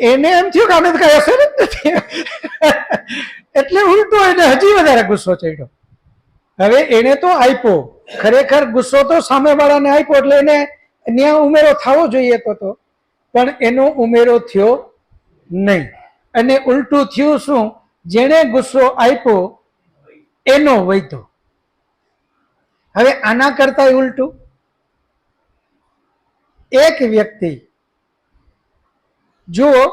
એને એમ થયું કે આને કઈ અસર જ નથી. એટલે ઉલટો એને હજી વધારે ગુસ્સો ચડ્યો. હવે એને તો આપ્યો, ખરેખર ગુસ્સો તો સામેવાળાને આપ્યો એટલે એને ત્યાં ઉમેરો થવો જોઈએ તો, પણ એનો ઉમેરો થયો નહીં. અને ઉલટું થયું શું? જેણે ગુસ્સો આપ્યો એનો વૈધો. હવે આના કરતા ઉલટું, એક વ્યક્તિ જુઓ,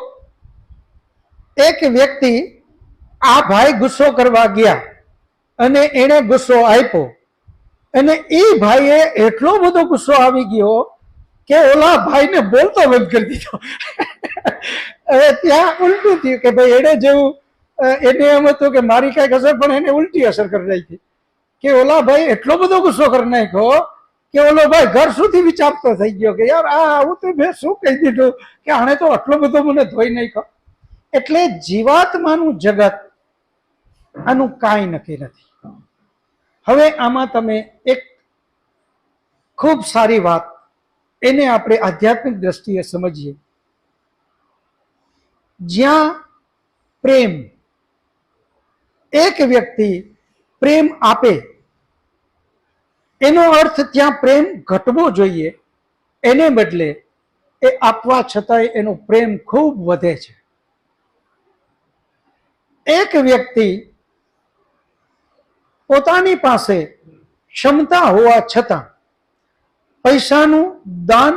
એક વ્યક્તિ આ ભાઈ ગુસ્સો કરવા ગયા અને એને ગુસ્સો આપ્યો, અને એ ભાઈએ એટલો બધો ગુસ્સો આવી ગયો કે ઓલા ભાઈને બોલતો બંધ કરી દીધો. હવે ત્યાં ઉલટું થયું કે ભાઈ એને જેવું, એને એમ હતું કે મારી કઈક અસર, પણ એને ઉલટી અસર કરી નાખી કે ઓલા ભાઈ એટલો બધો ગુસ્સો કરી નાખ્યો કે ઓલો ભાઈ ઘર સુધી વિચારતો થઈ ગયો કે યાર આ આવું તો મેં શું કહી દીધું કે આણે તો આટલો બધો મને ધોઈ નાખ્યો. એટલે જીવાત્માનું જગત આનું કાંઈ નક્કી નથી. હવે આમાં તમે એક ખૂબ સારી વાત, એને આપણે આધ્યાત્મિક દ્રષ્ટિએ સમજીએ. જ્યાં પ્રેમ, એક વ્યક્તિ પ્રેમ આપે એનો અર્થ ત્યાં પ્રેમ ઘટવો જોઈએ, એને બદલે એ આપવા છતાંય એનો પ્રેમ ખૂબ વધે છે. એક વ્યક્તિ પોતાની પાસે ક્ષમતા હોવા છતાં પૈસાનું દાન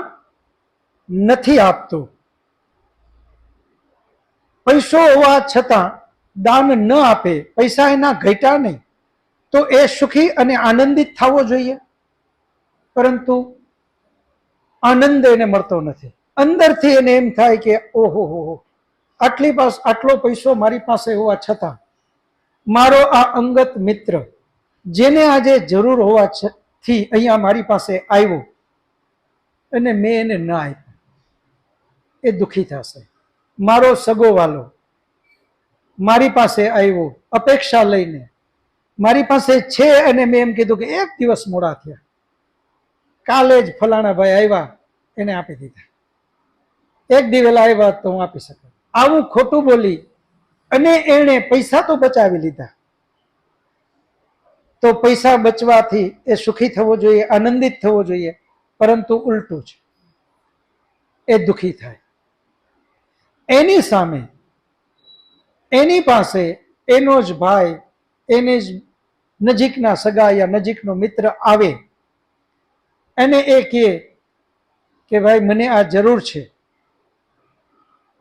નથી આપતો, પૈસો હોવા છતાં દાન ન આપે, પૈસા એના ઘટ્યા નહીં, તો એ સુખી અને આનંદિત થવો જોઈએ, પરંતુ આનંદ એને મળતો નથી. અંદરથી એને એમ થાય કે ઓહો હો, આટલો પૈસો મારી પાસે હોવા છતાં મારો આ અંગત મિત્ર જેને આજે જરૂર હોવાથી અહીંયા મારી પાસે આવ્યો અને મેં એને ન આપ્યો, એ દુઃખી થશે. મારો સગો વાલો મારી પાસે આવ્યો અપેક્ષા લઈને, મારી પાસે છે અને મેં એમ કીધું કે એક દિવસ મોડા થયા, કાલે જ ફલાણા ભાઈ આવ્યા એને આપી દીધા, એક દી વહેલા આવ્યા તો હું આપી શકું, આવું ખોટું બોલી અને એને પૈસા તો બચાવી લીધા. તો પૈસા બચવાથી એ સુખી થવો જોઈએ, આનંદિત થવો જોઈએ, પરંતુ ઉલટું છે, એ દુઃખી થાય. એની સામે એની પાસે એનો જ ભાઈ, એને જ નજીકના સગા યા નજીકનો મિત્ર આવે અને એ કહે કે ભાઈ મને આ જરૂર છે,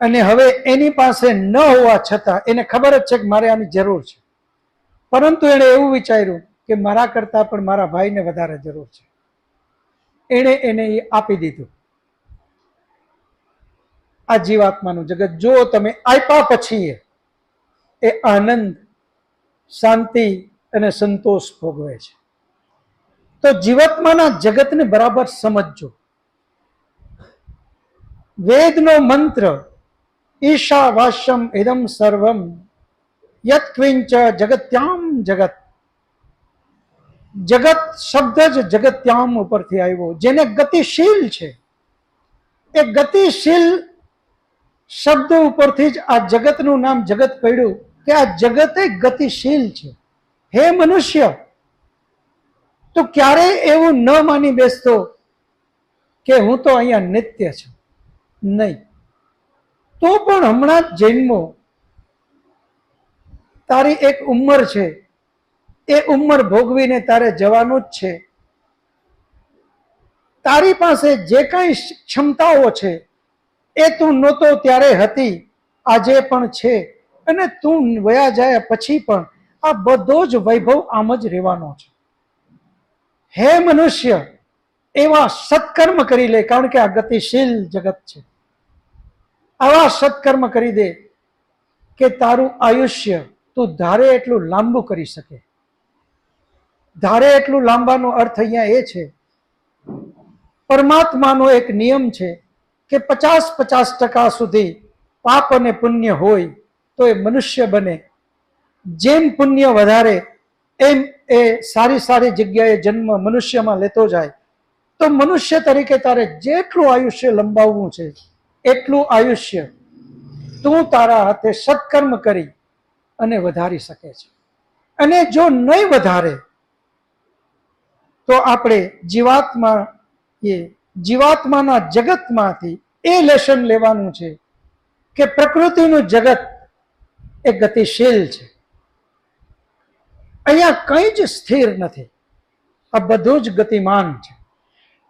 અને હવે એની પાસે ન હોવા છતાં એને ખબર જ છે કે મારે આની જરૂર છે, પરંતુ એણે એવું વિચાર્યું કે મારા કરતાં પણ મારા ભાઈને વધારે જરૂર છે, એણે એને આપી દીધું. આ જીવાત્માનું જગત. જો તમે આપ્યા પછી એ આનંદ, શાંતિ અને સંતોષ ભોગવે છે. તો જીવાત્માના જગતને બરાબર સમજજો. વેદનો મંત્ર ઈશાવાસ્યમ ઇદમ સર્વમ યત ક્વિંચ જગત્યામ જગત. જગત શબ્દ જ જગત્યામ ઉપરથી આવ્યો, જેને ગતિશીલ છે. એ ગતિશીલ શબ્દ ઉપરથી જ આ જગતનું નામ જગત પડ્યું, કે આ જગત એ ગતિશીલ છે. હે મનુષ્ય, તો ક્યારેય એવું ન માની બેસતો કે હું તો અહીંયા નિત્ય છું. નહીં. તો પણ હમણાં જ જન્મો, તારી એક ઉંમર છે, એ ઉંમર ભોગવીને તારે જવાનું જ છે. તારી પાસે જે કાંઈ ક્ષમતાઓ છે એ તું નહોતો ત્યારે હતી, આજે પણ છે, અને તું વયા જાય પછી પણ આ બધો જ વૈભવ આમ જ રહેવાનો છે. હે મનુષ્ય, એવા સત્કર્મ કરી લે, કારણ કે આ ગતિશીલ જગત છે. આવા સત્કર્મ કરી દે કે તારું આયુષ્ય તું ધારે એટલું લાંબુ કરી શકે. ધારે એટલું લાંબાનો અર્થ અહીંયા એ છે, પરમાત્માનો એક નિયમ છે કે 50-50% સુધી પાપ અને પુણ્ય હોય તો એ મનુષ્ય બને. જેમ પુણ્ય વધારે એમ એ સારી સારી જગ્યાએ જન્મ મનુષ્યમાં લેતો જાય. તો મનુષ્ય તરીકે તારે જેટલું આયુષ્ય લંબાવવું છે એટલું આયુષ્ય તું તારા હાથે સત્કર્મ કરી અને વધારી શકે છે. અને જો નહીં વધારે તો આપણે જીવાત્માના જગતમાંથી એ લેશન લેવાનું છે કે પ્રકૃતિનું જગત એ ગતિશીલ છે. અહીંયા કંઈ જ સ્થિર નથી, આ બધું જ ગતિમાન છે.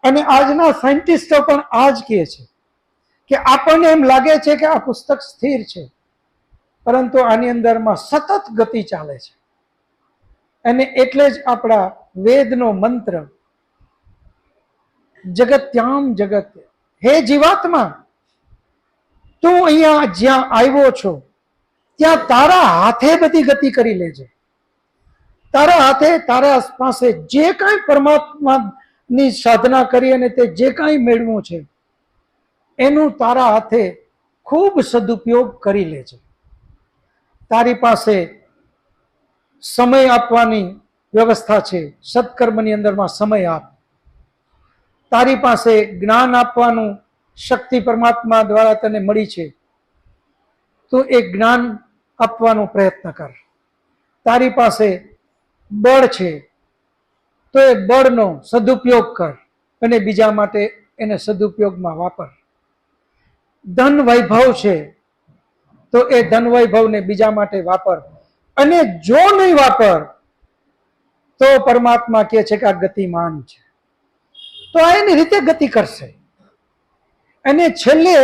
અને આજના સાયન્ટિસ્ટો પણ આ જ કહે છે કે આપણને એમ લાગે છે કે આ પુસ્તક સ્થિર છે, પરંતુ આની અંદરમાં સતત ગતિ ચાલે છે. અને એટલે જ આપણા વેદનો મંત્ર જગત્યામ જગત, હે જીવાત્મા, તું અહીંયા જ્યાં આવ્યો છો ત્યાં તારા હાથે બધી ગતિ કરી લેજે. તારા હાથે, તારા પાસે જે કાંઈ પરમાત્માની સાધના કરી અને તે જે કાંઈ મેળવું છે એનું તારા હાથે ખૂબ સદુપયોગ કરી લેજે. તારી પાસે સમય આપવાની વ્યવસ્થા છે, સત્કર્મની અંદરમાં સમય આપ. તારી પાસે જ્ઞાન આપવાનું શક્તિ પરમાત્મા દ્વારા તને મળી છે, તો એ જ્ઞાન આપવાનો પ્રયત્ન કર. તારી પાસે બળ છે, તો એ બળનો સદુપયોગ કર અને બીજા માટે એને સદુપયોગમાં વાપર. ધન વૈભવ છે, તો એ ધન વૈભવને બીજા માટે વાપર. અને જો નહીં વાપર તો પરમાત્મા કહે છે કે આ ગતિમાન છે, તો આ એની રીતે ગતિ કરશે. અને છેલ્લે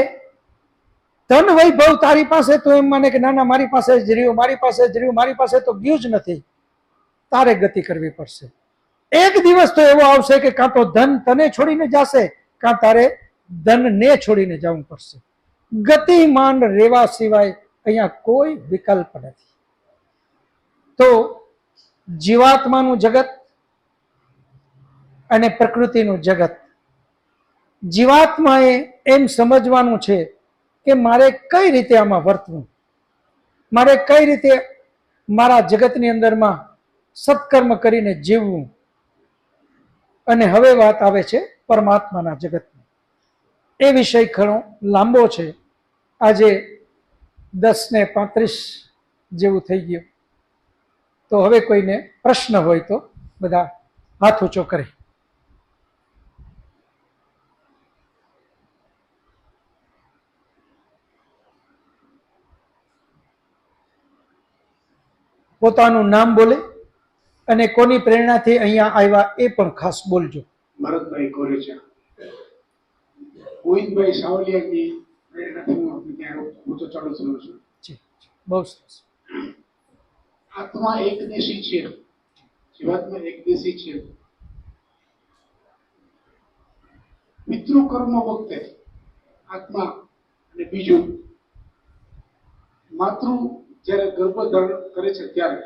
ધન વૈભવ તારી પાસે, તો એમ માને કે ના ના મારી પાસે જ રહ્યું, મારી પાસે જ રહ્યું, મારી પાસે તો ગયું જ નથી. તારે ગતિ કરવી પડશે. એક દિવસ તો એવો આવશે કે કાં તો ધન તને છોડીને જશે, કાં તારે ધનને છોડીને જવું પડશે. ગતિમાન રહેવા સિવાય અહીંયા કોઈ વિકલ્પ નથી. તો જીવાત્માનું જગત અને પ્રકૃતિનું જગત, જીવાત્માએ એમ સમજવાનું છે કે મારે કઈ રીતે આમાં વર્તવું, મારે કઈ રીતે મારા જગતની અંદરમાં સત્કર્મ કરીને જીવવું. અને હવે વાત આવે છે પરમાત્માના જગતની. એ વિષય ઘણો લાંબો છે. આજે 10:35 જેવું થઈ ગયું. તો હવે કોઈને પ્રશ્ન હોય તો બધા હાથ ઊંચો કરે. પોતાનું નામ બોલે અને કોની પ્રેરણાથી અહીંયા આવ્યા એ પણ ખાસ બોલજો. ભરતભાઈ કોરેચા. ગોવિંદભાઈ સાવલિયાની પ્રેરણાથી હું ત્યાં ઊંચો ચડું છું. બહુ સરસ. આત્મા એકદેશી છે, જીવાત્મા એકદેશી છે. પિતૃકર્મ વખતે આત્મા અને બીજું માતૃ જ્યારે ગર્ભધારણ કરે છે ત્યારે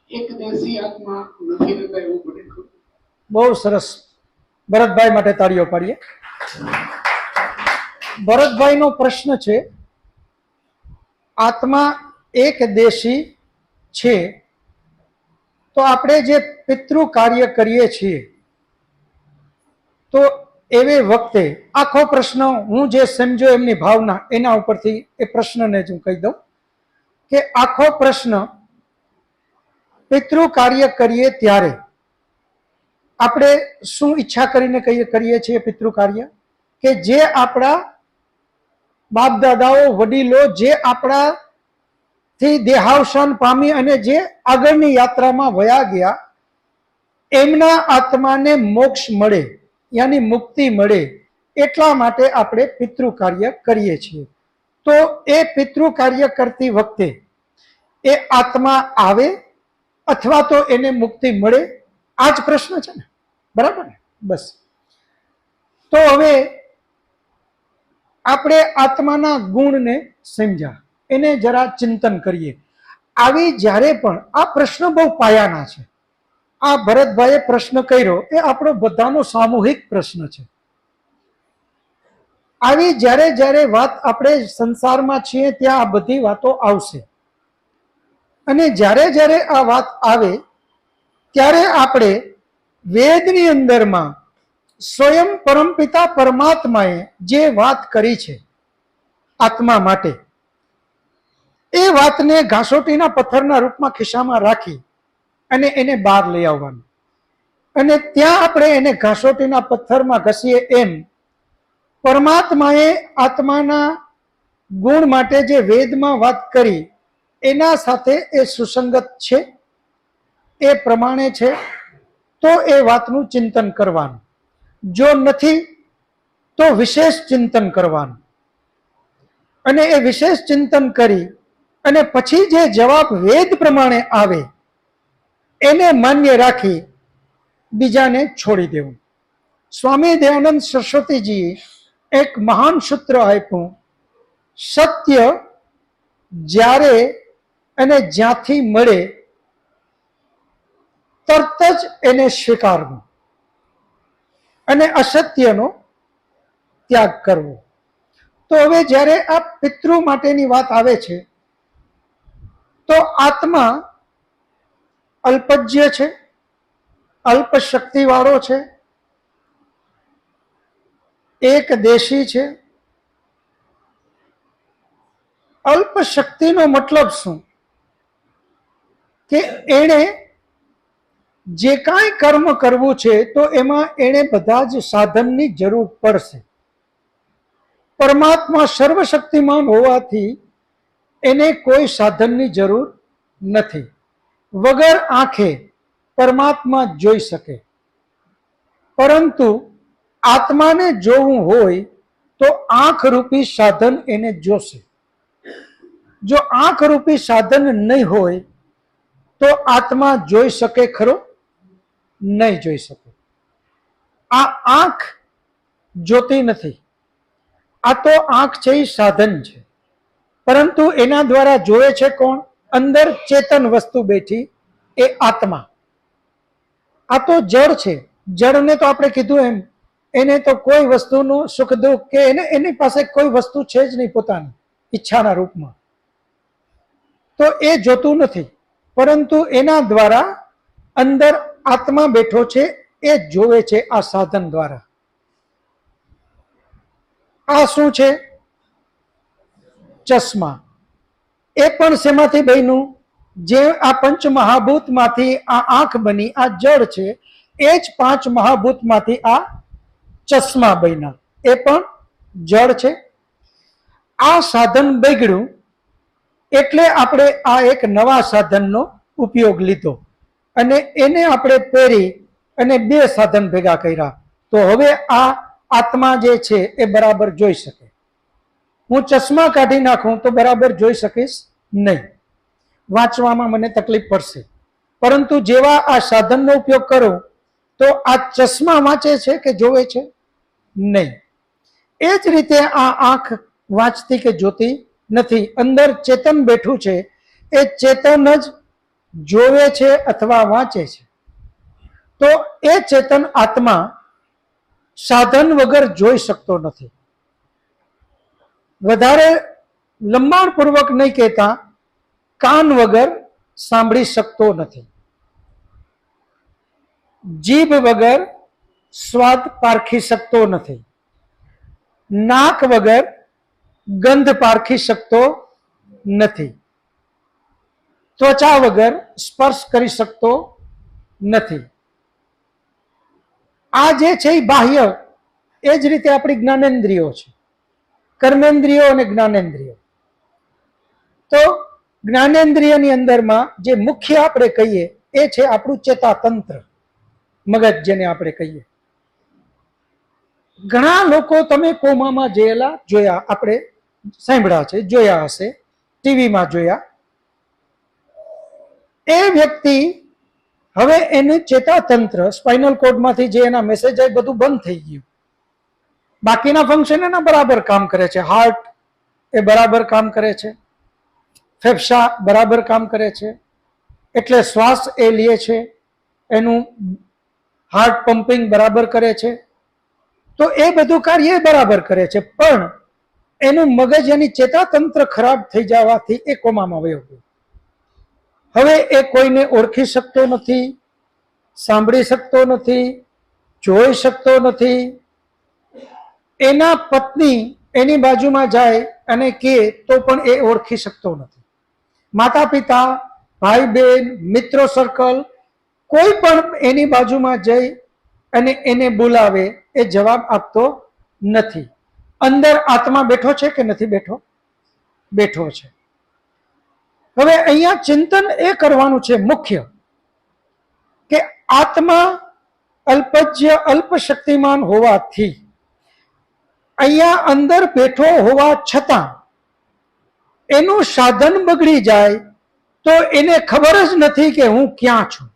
એકદેશી આત્મા નથી રહેતા એવું બને ખરું? બહુ સરસ. ભરતભાઈ માટે તાળીઓ પાડીએ. ભરતભાઈનો પ્રશ્ન છે, આત્મા એક દેશી છે તો આપણે જે પિતૃ કાર્ય કરીએ છીએ તો એવે વખતે, આખો પ્રશ્ન હું જે સમજો એમની ભાવના એના ઉપરથી એ પ્રશ્નને જ હું કહી દઉં કે આખો પ્રશ્ન પિતૃ કાર્ય કરીએ ત્યારે આપણે શું ઈચ્છા કરીને કરીએ છીએ પિતૃ કાર્ય? કે જે આપણા બાપ દાદાઓ વડીલો જે આપણાથી દેહાવસાન પામી અને જે આગળની યાત્રામાં વયા ગયા એમના આત્માને મોક્ષ મળે, યાની મુક્તિ મળે, એટલા માટે આપણે પિતૃ કાર્ય કરીએ છીએ. તો એ પિતૃ કાર્ય કરતી વખતે એ આત્મા આવે અથવા તો એને મુક્તિ મળે, આ જ પ્રશ્ન છે ને, બરાબર ને? બસ. તો હવે આપણે આત્માના ગુણને સમજ્યા, એને જરા ચિંતન કરીએ. આવી જ્યારે પણ આ પ્રશ્ન બહુ પાયાના છે. આ ભરતભાઈએ પ્રશ્ન કર્યો એ આપણો બધાનો સામૂહિક પ્રશ્ન છે. આવી જ્યારે જ્યારે વાત આપણે સંસારમાં છીએ ત્યાં આ બધી વાતો આવશે. અને જ્યારે જ્યારે આ વાત આવે ત્યારે આપણે વેદની અંદરમાં સ્વયં પરમપિતા પરમાત્માએ જે વાત કરી છે આત્મા માટે, એ વાતને ઘાસોટીના પથ્થરના રૂપમાં ખિસ્સામાં રાખી અને એને બહાર લઈ આવવાનું. અને ત્યાં આપણે એને ઘાસોટીના પથ્થરમાં ઘસીએ એમ પરમાત્માએ આત્માના ગુણ માટે જે વેદમાં વાત કરી એના સાથે એ સુસંગત છે, એ પ્રમાણે છે, તો એ વાતનું ચિંતન કરવાનું. જો નથી તો વિશેષ ચિંતન કરવાનું. અને એ વિશેષ ચિંતન કરી અને પછી જે જવાબ વેદ પ્રમાણે આવે એને માન્ય રાખી બીજાને છોડી દેવું. સ્વામી દયાનંદ સરસ્વતીજીએ એક મહાન સૂત્ર આપ્યું, સત્ય જ્યારે અને જ્યાંથી મળે તરત જ એને સ્વીકારવું અને અસત્યનો ત્યાગ કરવો. તો હવે જ્યારે આ પિતૃ માટેની વાત આવે છે તો આત્મા અલ્પજ્ય છે, અલ્પ શક્તિવાળો છે, એક દેશી છે. અલ્પ શક્તિનો મતલબ શું? કે એણે જે કાંઈ કર્મ કરવું છે તો એમાં એણે બધા જ સાધનની જરૂર પડશે. પરમાત્મા સર્વશક્તિમાન હોવાથી એને કોઈ સાધનની જરૂર નથી. વગર આંખે પરમાત્મા જોઈ શકે, પરંતુ આત્માને જોવું હોય તો આંખ રૂપી સાધન એને જોશે. જો આંખ રૂપી સાધન નહીં હોય તો આત્મા જોઈ શકે ખરો? નહીં જોઈ શકે. આ આંખ જોતી નથી. આ તો આંખ છે એ સાધન છે, પરંતુ એના દ્વારા જોવે છે કોણ? અંદર ચેતન વસ્તુ બેઠી, એ આત્મા. આ તો જળ છે. જળને તો આપણે કીધું એમ એને તો કોઈ વસ્તુનું સુખ દુઃખ કે એની પાસે કોઈ વસ્તુ છે જ નહીં પોતાની ઈચ્છાના રૂપમાં. તો એ જોતું નથી, પરંતુ એના દ્વારા અંદર આત્મા બેઠો છે એ જોવે છે આ સાધન દ્વારા. આ શું છે? ચશ્મા. એ પણ શેમાંથી બન્યું? જે આ પંચ મહાભૂતમાંથી આ આંખ બની, આ જળ છે, એ જ પાંચ મહાભૂતમાંથી આ ચશ્મા બન્યા, એ પણ જળ છે. આ સાધન બગડ્યું એટલે આપણે આ એક નવા સાધનનો ઉપયોગ લીધો અને એને આપણે પહેરી અને બે સાધન ભેગા કર્યા. તો હવે આ આત્મા જે છે એ બરાબર જોઈ શકે. હું ચશ્મા કાઢી નાખું તો બરાબર જોઈ શકીશ નહીં, વાંચવામાં મને તકલીફ પડશે. પરંતુ જેવા આ સાધનનો ઉપયોગ કરું તો આ ચશ્મા વાંચે છે કે જોવે છે? નહીં. એ જ રીતે આ આંખ વાંચતી કે જોતી નથી. અંદર ચેતન બેઠું છે, એ ચેતન જ જોવે છે અથવા વાંચે છે. તો એ ચેતન આત્મા સાધન વગર જોઈ શકતો નથી. વધારે લંબાણપૂર્વક નહીં કહેતા, કાન વગર સાંભળી શકતો નથી, જીભ વગર સ્વાદ પારખી શકતો નથી, નાક વગર ગંધ પારખી શકતો નથી, ત્વચા વગર સ્પર્શ કરી શકતો નથી. આ જે છે એ બાહ્ય, એ જ રીતે આપણી જ્ઞાનેન્દ્રિયો છે, કર્મેન્દ્રિયો અને જ્ઞાનેન્દ્રિયો. તો જ્ઞાનેન્દ્રિયની અંદરમાં જે મુખ્ય આપણે કહીએ એ છે આપણું ચેતાતંત્ર, મગજ જેને આપણે કહીએ. ઘણા લોકો તમે કોમામાં જોયેલા જોયા, આપણે સાંભળ્યા છે, જોયા હશે, ટીવીમાં જોયા. એ વ્યક્તિ હવે એનું ચેતાતંત્ર, સ્પાઇનલ કોર્ડમાંથી જે એના મેસેજ આવે બધું બંધ થઈ ગયું. બાકીના ફંક્શન એના બરાબર કામ કરે છે. હાર્ટ એ બરાબર કામ કરે છે, ફેફસા બરાબર કામ કરે છે, એટલે શ્વાસ એ લે છે, એનું હાર્ટ પમ્પિંગ બરાબર કરે છે. તો એ બધું કાર્ય એ બરાબર કરે છે, પણ એનું મગજ, એની ચેતાતંત્ર ખરાબ થઈ જવાથી એ કોમામાં વયો ગયો. હવે એ કોઈને ઓળખી શકતો નથી, સાંભળી શકતો નથી, જોઈ શકતો નથી. એના પત્ની એની બાજુમાં જાય અને કહે તો પણ એ ઓળખી શકતો નથી. માતા પિતા, ભાઈ બહેન, મિત્રો સર્કલ, કોઈ પણ એની બાજુમાં જઈ અને એને બોલાવે એ જવાબ આપતો નથી. અંદર આત્મા બેઠો છે કે નથી બેઠો? બેઠો છે. હવે અહીંયા ચિંતન એ કરવાનું છે મુખ્ય, કે આત્મા અલ્પજ્ય, અલ્પ શક્તિમાન હોવાથી અહીંયા અંદર બેઠો હોવા છતાં એનું સાધન બગડી જાય તો એને ખબર જ નથી કે હું ક્યાં છું.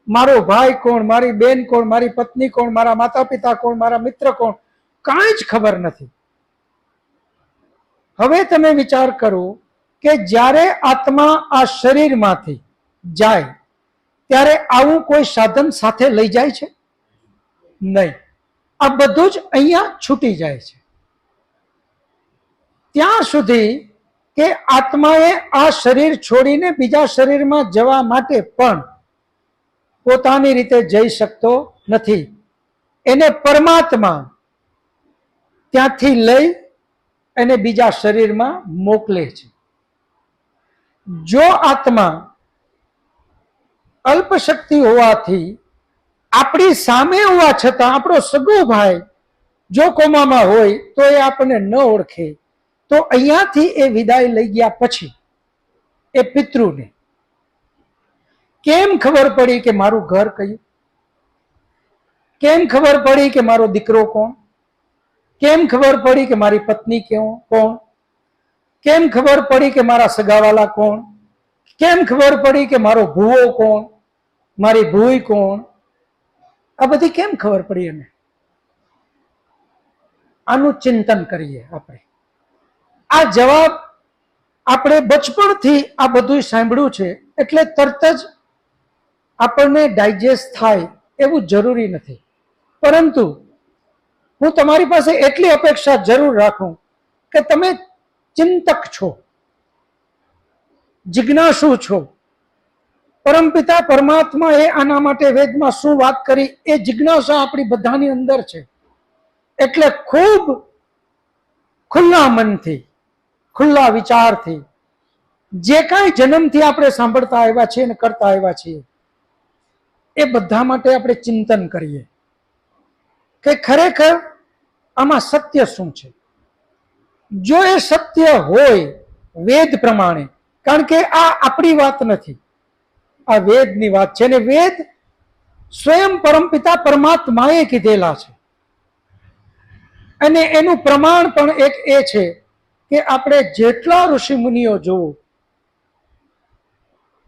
મારો ભાઈ કોણ, મારી બેન કોણ, મારી પત્ની કોણ, મારા માતા પિતા કોણ, મારા મિત્ર કોણ, કાંઈ જ ખબર નથી. હવે તમે વિચાર કરો કે જ્યારે આત્મા આ શરીરમાંથી જાય ત્યારે આવું કોઈ સાધન સાથે લઈ જાય છે? નહીં. આ બધું જ અહીંયા છૂટી જાય છે. ત્યાં સુધી કે આત્માએ આ શરીર છોડીને બીજા શરીરમાં જવા માટે પણ પોતાની રીતે જઈ શકતો નથી. એને પરમાત્મા ત્યાંથી લઈ અને બીજા શરીરમાં મોકલે છે. જો આત્મા અલ્પ શક્તિ હોવાથી આપણી સામે હોવા છતાં આપણો સગો ભાઈ જો કોમામાં હોય તો એ આપણને ન ઓળખે, તો અહીંયાથી એ વિદાય લઈ ગયા પછી એ પિતૃને કેમ ખબર પડી કે મારું ઘર કયું? કેમ ખબર પડી કે મારો દીકરો કોણ? કેમ ખબર પડી કે મારી પત્ની કોણ? કેમ ખબર પડી કે મારા સગાવાલા કોણ? કેમ ખબર પડી કે મારો ભૂવો કોણ, મારી ભૂઈ કોણ? આ બધી કેમ ખબર પડી? એને આનું ચિંતન કરીએ આપણે. આ જવાબ આપણે બચપણથી આ બધું સાંભળ્યું છે એટલે તરત જ આપણને ડાયજેસ્ટ થાય એવું જરૂરી નથી. પરંતુ હું તમારી પાસે એટલી અપેક્ષા જરૂર રાખું કે તમે ચિંતક છો, જિજ્ઞાસુ છો. પરમપિતા પરમાત્મા એ આના માટે વેદમાં શું વાત કરી એ જિજ્ઞાસા આપણી બધાની અંદર છે. એટલે ખૂબ ખુલ્લા મનથી, ખુલ્લા વિચારથી જે કાંઈ જન્મથી આપણે સાંભળતા આવ્યા છીએ અને કરતા આવ્યા છીએ એ બધા માટે આપણે ચિંતન કરીએ કે ખરેખર આમાં સત્ય શું છે. જો એ સત્ય હોય વેદ પ્રમાણે, કારણ કે આ આપણી વાત નથી, આ વેદની વાત છે, અને વેદ સ્વયં પરમપિતા પરમાત્માએ કીધેલા છે. અને એનું પ્રમાણ પણ એક એ છે કે આપણે જેટલા ઋષિ મુનિઓ જોવો,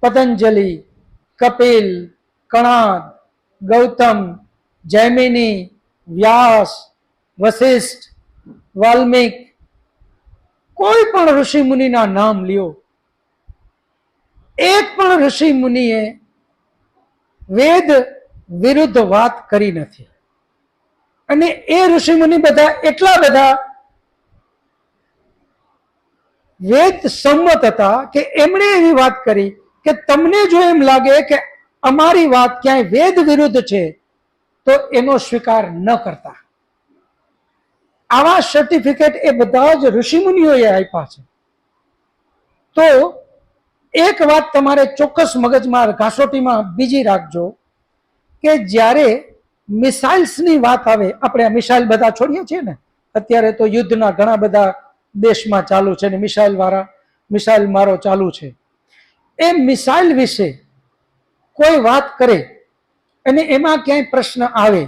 પતંજલિ, કપિલ, કણાદ, ગૌતમ, જૈમિની, વ્યાસ, વશિષ્ઠ, વાલ્મીક, કોઈ પણ ઋષિ મુનિના નામ લ્યો, એક પણ ઋષિ મુનિએ વેદ વિરુદ્ધ વાત કરી નથી. અને એ ઋષિ મુનિ બધા એટલા બધા વેદ સંમત હતા કે એમણે એવી વાત કરી કે તમને જો એમ લાગે કે અમારી વાત ક્યાંય વેદ વિરુદ્ધ છે તો એનો સ્વીકાર ન કરતા. આવા સર્ટિફિકેટ એ બધા જ ઋષિ મુનિઓએ આપ્યા છે. તો એક વાત તમારે ચોક્કસ મગજમાં ઘાસોટીમાં બીજી રાખજો કે જ્યારે મિસાઇલ્સની વાત આવે, આપણે મિસાઇલ બધા છોડીએ છીએ ને, અત્યારે તો યુદ્ધના ઘણા બધા દેશમાં ચાલુ છે ને મિસાઇલ મારો ચાલુ છે. એ મિસાઇલ વિશે કોઈ વાત કરે અને એમાં ક્યાંય પ્રશ્ન આવે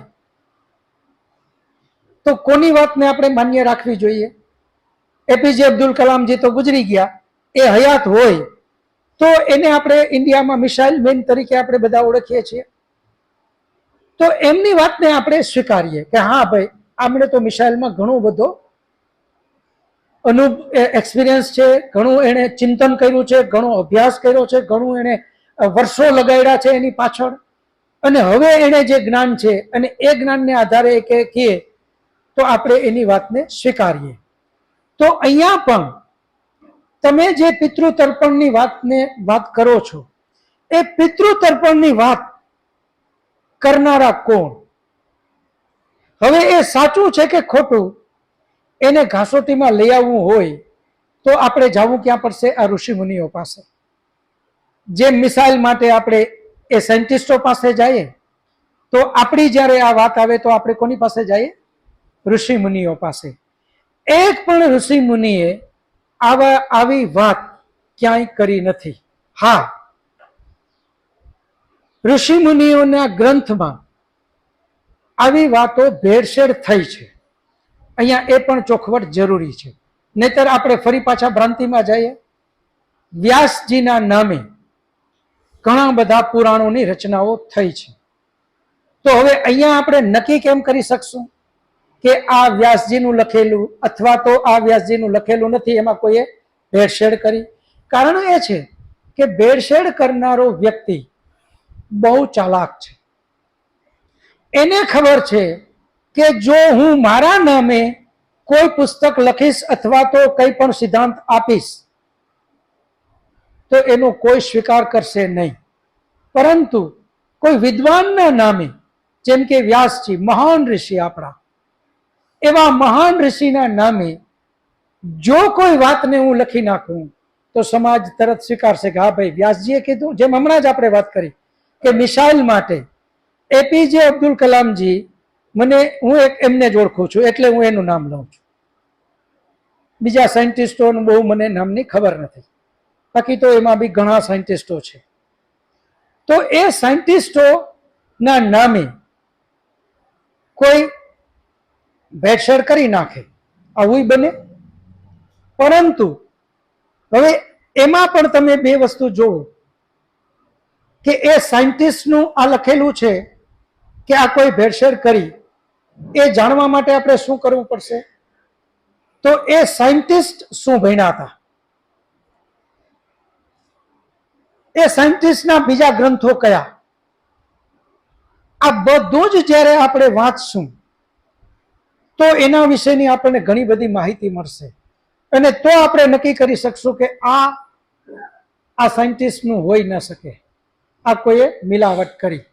તો કોની વાતને આપણે માન્ય રાખવી જોઈએ? એપીજે અબ્દુલ કલામજી તો ગુજરી ગયા, એ હયાત હોય તો એને આપણે ઇન્ડિયામાં મિસાઇલ મેન તરીકે આપણે બધા ઓળખીએ છીએ. તો એમની વાતને આપણે સ્વીકારીએ કે હા ભાઈ, આમણે તો મિસાઇલમાં ઘણો બધો એક્સપિરિયન્સ છે, ઘણું એણે ચિંતન કર્યું છે, ઘણો અભ્યાસ કર્યો છે, ઘણું એણે વર્ષો લગાડ્યા છે એની પાછળ, અને હવે એને જે જ્ઞાન છે અને એ જ્ઞાનને આધારે કહીએ તો આપણે એની વાતને સ્વીકારીએ. તો અહીંયા પણ તમે જે પિતૃતર્પણની વાત કરો છો, એ પિતૃતર્પણની વાત કરનારા કોણ? હવે એ સાચું છે કે ખોટું એને ઘાસોટીમાં લઈ આવવું હોય તો આપણે જવું ક્યાં પડશે? આ ઋષિ મુનિઓ પાસે. જે મિસાઇલ માટે આપણે એ સાયન્ટિસ્ટો પાસે જઈએ, તો આપણી જ્યારે આ વાત આવે તો આપણે કોની પાસે જઈએ? ઋષિ મુનિઓ પાસે. એક પણ ઋષિ મુનિએ આવી વાત ક્યાંય કરી નથી. હા, ઋષિ મુનિઓના ગ્રંથમાં આવી વાતો ભેળસેળ થઈ છે, અહીંયા એ પણ ચોખવટ જરૂરી છે, નહીતર આપણે ફરી પાછા ભ્રાંતિમાં જઈએ. વ્યાસજીના નામે ઘણા બધા પુરાણોની રચનાઓ થઈ છે. તો હવે અહીંયા આપણે નક્કી કેમ કરી શકશું કે આ વ્યાસજીનું લખેલું અથવા તો આ વ્યાસજીનું લખેલું નથી, એમાં કોઈએ ભેળસેળ કરી? કારણ એ છે કે ભેળસેળ કરનારો વ્યક્તિ બહુ ચાલાક છે. એને ખબર છે કે જો હું મારા નામે કોઈ પુસ્તક લખીશ અથવા તો કંઈ પણ સિદ્ધાંત આપીશ તો એનો કોઈ સ્વીકાર કરશે નહીં, પરંતુ કોઈ વિદ્વાનના નામે, જેમ કે વ્યાસજી મહાન ઋષિ આપણા, એવા મહાન ઋષિના નામે જો કોઈ વાતને હું લખી નાખું તો સમાજ તરત સ્વીકારશે કે હા ભાઈ, વ્યાસજીએ કીધું. જેમ હમણાં જ આપણે વાત કરી કે મિસાઇલ માટે એપીજે અબ્દુલ કલામજી, હું એમને જ ઓળખું છું એટલે હું એનું નામ લઉં છું. બીજા સાયન્ટિસ્ટોનું બહુ મને નામની ખબર નથી, બાકી તો એમાં બી ઘણા સાયન્ટિસ્ટો છે. તો એ સાયન્ટિસ્ટોના નામે કોઈ ભેળસેળ કરી નાખે, આવું બને. પરંતુ હવે એમાં પણ તમે બે વસ્તુ જોવો કે એ સાયન્ટિસ્ટનું આ લખેલું છે કે આ કોઈ ભેળસેળ કરી, એ જાણવા માટે આપણે શું કરવું પડશે? તો એ સાયન્ટિસ્ટ શું ભણ્યા હતા, એ સાયન્ટિસ્ટના બીજા ગ્રંથો કયા, આ બધું જ જ્યારે આપણે વાંચશું તો એના વિશેની આપણને ઘણી બધી માહિતી મળશે, અને તો આપણે નક્કી કરી શકશું કે આ સાયન્ટિસ્ટનું હોઈ ન શકે, આ કોઈએ મિલાવટ કરી.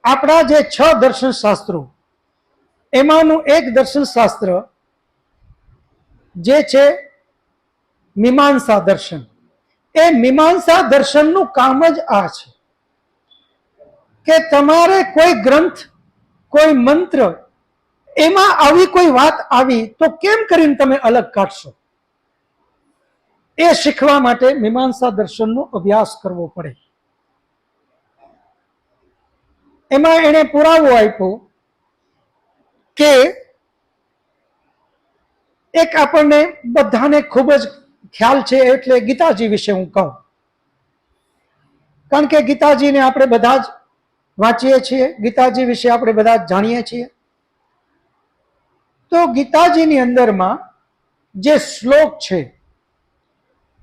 આપણા જે 6 દર્શન શાસ્ત્રો, એમાંનું એક દર્શન શાસ્ત્ર જે છે મીમાંસા દર્શન, એ મીમાંસા દર્શનનું કામ જ આ છે કે તમારે કોઈ ગ્રંથ, કોઈ મંત્ર, એમાં આવી કોઈ વાત આવી તો કેમ કરીને તમે અલગ કાઢશો? એ શીખવા માટે મીમાંસા દર્શનનો અભ્યાસ કરવો પડે. એમાં એણે પુરાવો આપ્યો કે એક આપણને બધાને ખૂબ જ ખ્યાલ છે એટલે ગીતાજી વિશે હું કહું, કારણ કે ગીતાજીને આપણે બધા જ વાંચીએ છીએ, ગીતાજી વિશે આપણે બધા જ જાણીએ છીએ. તો ગીતાજીની અંદરમાં જે શ્લોક છે,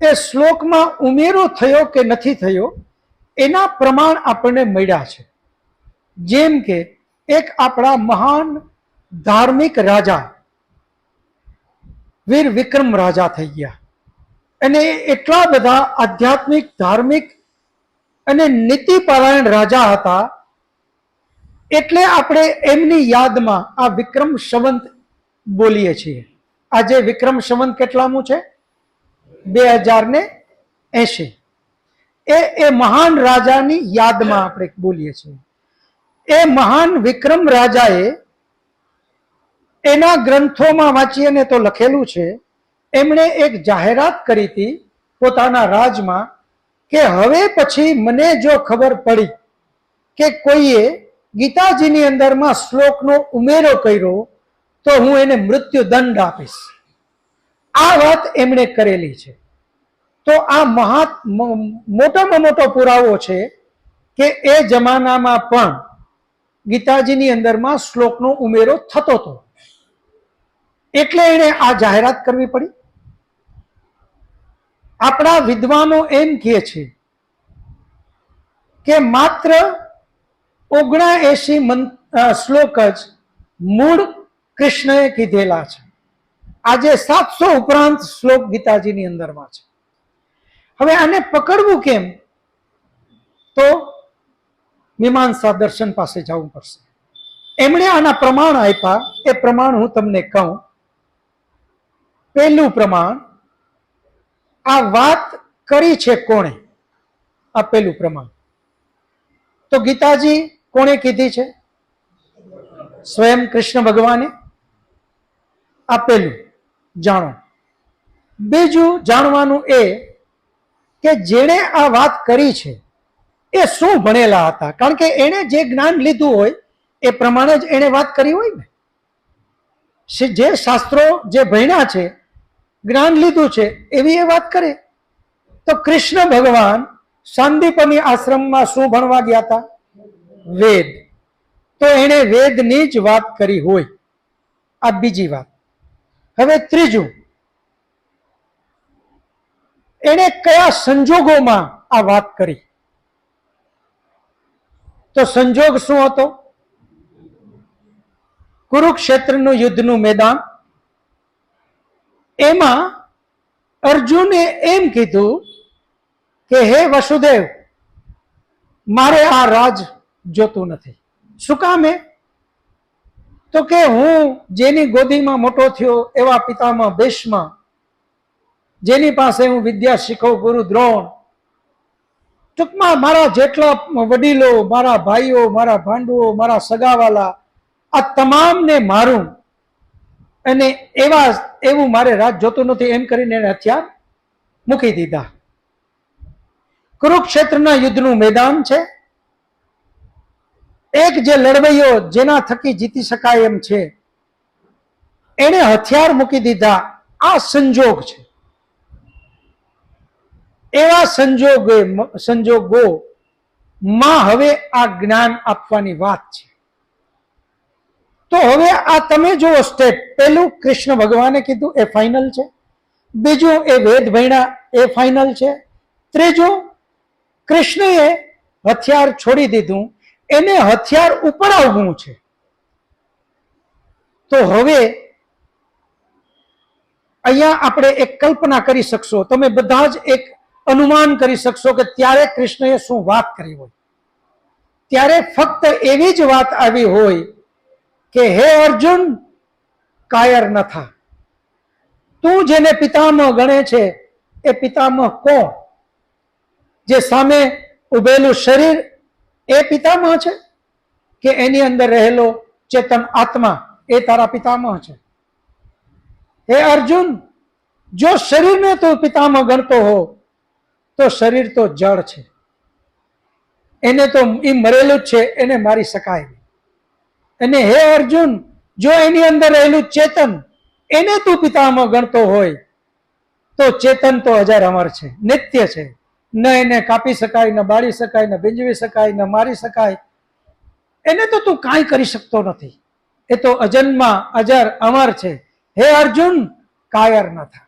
એ શ્લોકમાં ઉમેરો થયો કે નથી થયો એના પ્રમાણ આપણને મળ્યા છે. જેમ કે એક આપણા મહાન ધાર્મિક રાજા વીર વિક્રમ રાજા થઈ ગયા, અને એટલા બધા આધ્યાત્મિક, ધાર્મિક અને નીતિપરાયણ રાજા હતા, એટલે આપણે એમની યાદમાં આ વિક્રમ સંવત બોલીએ છીએ. આજે વિક્રમ સંવત કેટલામું છે? 2080. એ મહાન રાજાની યાદમાં આપણે બોલીએ છીએ. એ મહાન વિક્રમ રાજાએ એના ગ્રંથોમાં વાંચીને તો લખેલું છે, એમણે એક જાહેરાત કરી હતી પોતાના રાજમાં કે હવે પછી મને જો ખબર પડી કે કોઈએ ગીતાજીની અંદરમાં શ્લોકનો ઉમેરો કર્યો તો હું એને મૃત્યુ દંડ આપીશ. આ વાત એમણે કરેલી છે. તો આ મોટામાં મોટો પુરાવો છે કે એ જમાનામાં પણ ગીતાજીની અંદરમાં શ્લોકનો ઉમેરો થતો હતો, એટલે એણે આ જાહેરાત કરવી પડી. આપણા વિદ્વાનો એમ કહે છે કે માત્ર 79 શ્લોક જ મૂળ કૃષ્ણએ કીધેલા છે. આજે 700 ઉપરાંત શ્લોક ગીતાજીની અંદરમાં છે. હવે આને પકડવું કેમ? તો મીમાંસા દર્શન પાસે જવું પડશે. એમણે આના પ્રમાણ આપ્યા. એ પ્રમાણ હું તમને કહું. પહેલું પ્રમાણ, આ વાત કરી છે કોણે? આ પહેલું પ્રમાણ. તો ગીતાજી કોણે કીધી છે? સ્વયં કૃષ્ણ ભગવાને. આ પહેલું જાણો. બીજું જાણવાનું એ કે જેણે આ વાત કરી છે એ શું ભણેલા હતા, કારણ કે એણે જે જ્ઞાન લીધું હોય એ પ્રમાણે જ એણે વાત કરી હોય ને. જે શાસ્ત્રો જે ભણ્યા છે, જ્ઞાન લીધું છે, એવી એ વાત કરે. તો કૃષ્ણ ભગવાન સાંદીપની આશ્રમમાં શું ભણવા ગયા હતા? વેદ. તો એણે વેદની જ વાત કરી હોય. આ બીજી વાત. હવે ત્રીજું, એણે કયા સંજોગોમાં આ વાત કરી? તો સંજોગ શું હતો? કુરુક્ષેત્રનું યુદ્ધનું મેદાન. એમાં અર્જુને એમ કીધું કે હે વસુદેવ, મારે આ રાજ જોતું નથી. શું કામે? તો કે હું જેની ગોદીમાં મોટો થયો એવા પિતામહ ભીષ્મ, જેની પાસે હું વિદ્યા શીખો ગુરુ દ્રોણ, ટૂંકમાં મારા જેટલા વડીલો, મારા ભાઈઓ, મારા ભાંડુઓ, મારા સગાવાલા, આ તમામને મારું, અને એવું મારે રાજ જોતું નથી. એમ કરીને એને હથિયાર મૂકી દીધા. કુરુક્ષેત્રના યુદ્ધનું મેદાન છે. એક જે લડવૈયો જેના થકી જીતી શકાય એમ છે, એને હથિયાર મૂકી દીધા. આ સંજોગ છે. એવા સંજોગોમાં હવે આ જ્ઞાન આપવાની વાત છે. તો હવે આ તમે જુઓ સ્ટેપ. પહેલું કૃષ્ણ ભગવાને કીધું એ ફાઇનલ છે. બીજું એ વેદ ભણ્યા એ ફાઇનલ છે. ત્રીજું કૃષ્ણએ હથિયાર છોડી દીધું, એને હથિયાર ઉપડાવવું છે. તો હવે અહીંયા આપણે એક કલ્પના કરી શકશો, તમે બધા જ એક અનુમાન કરી શકશો કે ત્યારે કૃષ્ણએ શું વાત કરી હોય. ત્યારે ફક્ત એવી જ વાત આવી હોય કે હે અર્જુન, કાયર ન થા. તું જેને પિતામહ ગણે છે એ પિતામહ કોણ? જે સામે ઉભેલું શરીર એ પિતામહ છે કે એની અંદર રહેલો ચેતન આત્મા એ તારા પિતામહ છે? હે અર્જુન, જો શરીરને તું પિતામહ ગણતો હો તો શરીર તો જળ છે, એને તો એ મરેલું જ છે, એને મારી શકાય. અને હે અર્જુન, જો એની અંદર રહેલું ચેતન એને તું પિતામહ ગણતો હોય તો ચેતન તો અજર અમર છે, નિત્ય છે. ન એને કાપી શકાય, ન બાળી શકાય, ન ભીંજવી શકાય, ન મારી શકાય. એને તો તું કાંઈ કરી શકતો નથી. એ તો અજન્મા અજર અમર છે. હે અર્જુન, કાયર ન થા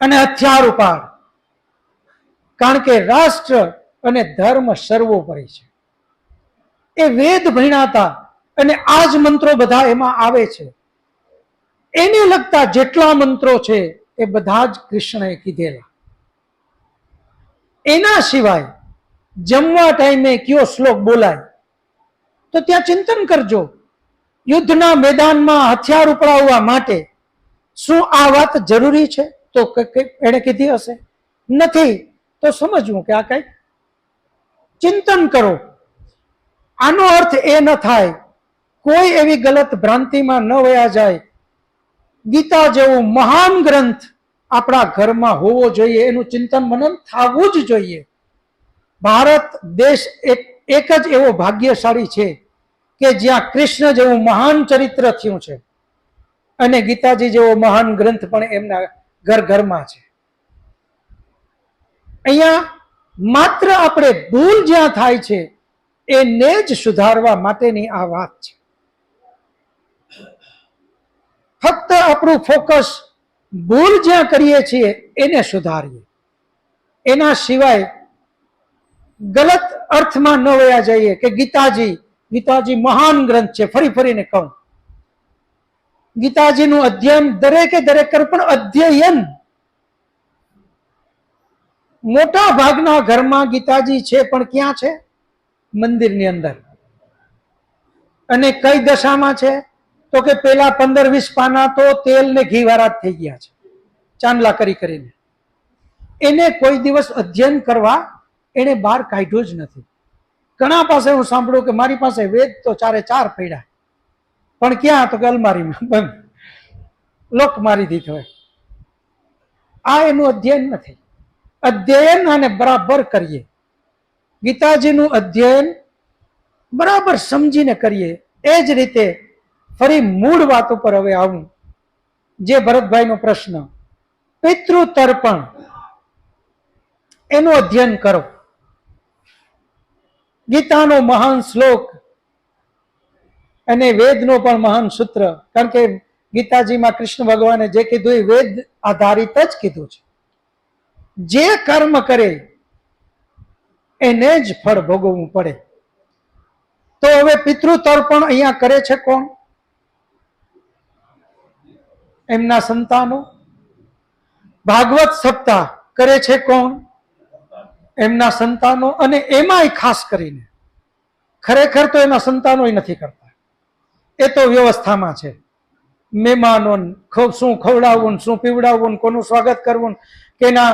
અને હથિયાર ઉપાડ, કારણ કે રાષ્ટ્ર અને ધર્મ સર્વોપરી છે. એ વેદ ભણ્યા હતા અને આ જ મંત્રો બધા એમાં આવે છે. એને લગતા જેટલા મંત્રો છે એ બધા જ કૃષ્ણએ કીધેલા. એના સિવાય જમવા ટાઈમે કયો શ્લોક બોલાય તો ત્યાં ચિંતન કરજો. યુદ્ધના મેદાનમાં હથિયાર ઉપડાવવા માટે શું આ વાત જરૂરી છે? તો એણે કીધી હશે? નથી. તો સમજવું કે આ કંઈક ચિંતન કરો. આનો અર્થ એ ન થાય કોઈ એવી ગલત ભ્રાંતિમાં ન વયા જાય. ગીતા જેવું મહાન ગ્રંથ આપણા ઘરમાં હોવો જોઈએ, એનું ચિંતન મનન થવું જ જોઈએ. ભારત દેશ એક જ એવો ભાગ્યશાળી છે કે જ્યાં કૃષ્ણ જેવું મહાન ચરિત્ર થયું છે અને ગીતાજી જેવો મહાન ગ્રંથ પણ એમના ઘર ઘરમાં છે. અહીંયા માત્ર આપણે ભૂલ જ્યાં થાય છે એને જ સુધારવા માટેની આ વાત છે. ફક્ત આપણું ફોકસ ભૂલ જ્યાં કરીએ છીએ એને સુધારીએ, એના સિવાય ગલત અર્થમાં ન વયા જઈએ કે ગીતાજી મહાન ગ્રંથ છે. ફરી ફરીને કહું, ગીતાજીનું અધ્યયન દરેકે દરેક કરે, પણ અધ્યયન મોટા ભાગના ઘરમાં ગીતાજી છે પણ ક્યાં છે? મંદિરની અંદર. અને કઈ દશામાં છે? તો કે પેલા 15-20 પાના તો તેલ ને ઘી વાળા જ થઈ ગયા છે, ચાંદલા કરીને. એને કોઈ દિવસ અધ્યયન કરવા એને બહાર કાઢ્યો જ નથી. ઘણા પાસે હું સાંભળ્યું કે મારી પાસે વેદ તો 4 પડ્યા, પણ ક્યાં? તો કે અલમારીમાં બંધ, લોક મારી દીધો હોય. આ એનું અધ્યયન નથી. અધ્યયન આને બરાબર કરીએ, ગીતાજીનું અધ્યયન બરાબર સમજીને કરીએ. એ જ રીતે ફરી મૂળ વાત ઉપર હવે આવું, જે ભરતભાઈનો પ્રશ્ન, પિતૃ તર્પણ, એનું અધ્યયન કરો. ગીતાનો મહાન શ્લોક અને વેદનો પણ મહાન સૂત્ર, કારણ કે ગીતાજીમાં કૃષ્ણ ભગવાને જે કીધું એ વેદ આધારિત જ કીધું છે. જે કર્મ કરે એને જ ફળ ભોગવવું પડે. તો હવે પિતૃ તર્પણ અહીંયા કરે છે કોણ? એમના સંતાનો. ભાગવત સપ્તાહ કરે છે કોણ? એમના સંતાનો. અને એમાંય ખાસ કરીને ખરેખર તો એના સંતાનો નથી કરતા, એ તો વ્યવસ્થામાં છે. મહેમાનો શું ખવડાવવું, શું પીવડાવવું, કોનું સ્વાગત કરવું, કે ના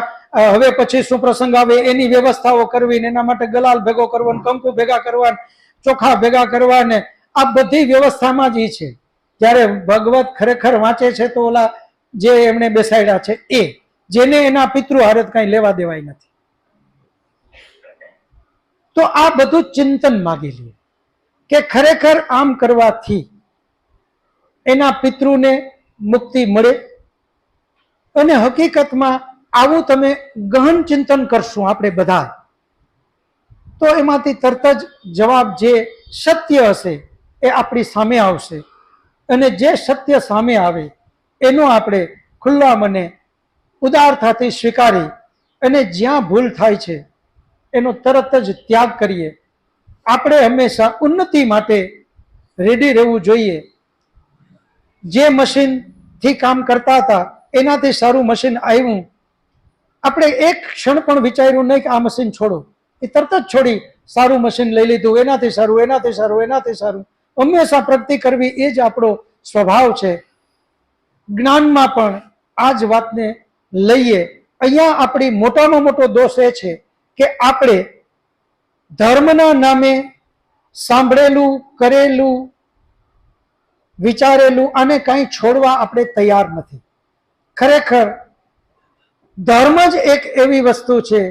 હવે પછી શું પ્રસંગ આવે એની વ્યવસ્થાઓ કરવી, એના માટે ગલાલ ભેગો કરવો, કંકુ ભેગા કરવા, ચોખા ભેગા કરવા, ને આ બધી વ્યવસ્થામાં જ છે. જ્યારે ભગવત ખરેખર વાંચે છે તો ઓલા જે એમણે બેસાડ્યા છે એ, જેને એના પિતૃ હારત કઈ લેવા દેવાય નથી. તો આ બધું ચિંતન માગી લે કે ખરેખર આમ કરવાથી એના પિતૃને મુક્તિ મળે. અને હકીકતમાં આવું તમે ગહન ચિંતન કરશું આપણે બધા, તો એમાંથી તરત જ જવાબ જે સત્ય હશે એ આપણી સામે આવશે. અને જે સત્ય સામે આવે એનો આપણે ખુલ્લા મને ઉદારતાથી સ્વીકારી અને જ્યાં ભૂલ થાય છે એનો તરત જ ત્યાગ કરીએ. આપણે હંમેશા ઉન્નતિ માટે રેડી રહેવું જોઈએ. જે મશીનથી કામ કરતા હતા એનાથી સારું મશીન આવ્યું, આપણે એક ક્ષણ પણ વિચાર્યું નહીં કે આ મશીન છોડો, એ તરત જ છોડી સારું મશીન લઈ લીધું. એનાથી સારું, એનાથી સારું, એનાથી સારું. હંમેશા પ્રગતિ કરવી એ જ આપણો સ્વભાવ છે. જ્ઞાનમાં પણ આ જ વાતને લઈએ. અહીંયા આપણી મોટામાં મોટો દોષ એ છે કે આપણે ધર્મના નામે સાંભળેલું, કરેલું, વિચારેલું આને કંઈ છોડવા આપણે તૈયાર નથી. ખરેખર ધર્મ જ એક એવી વસ્તુ છે,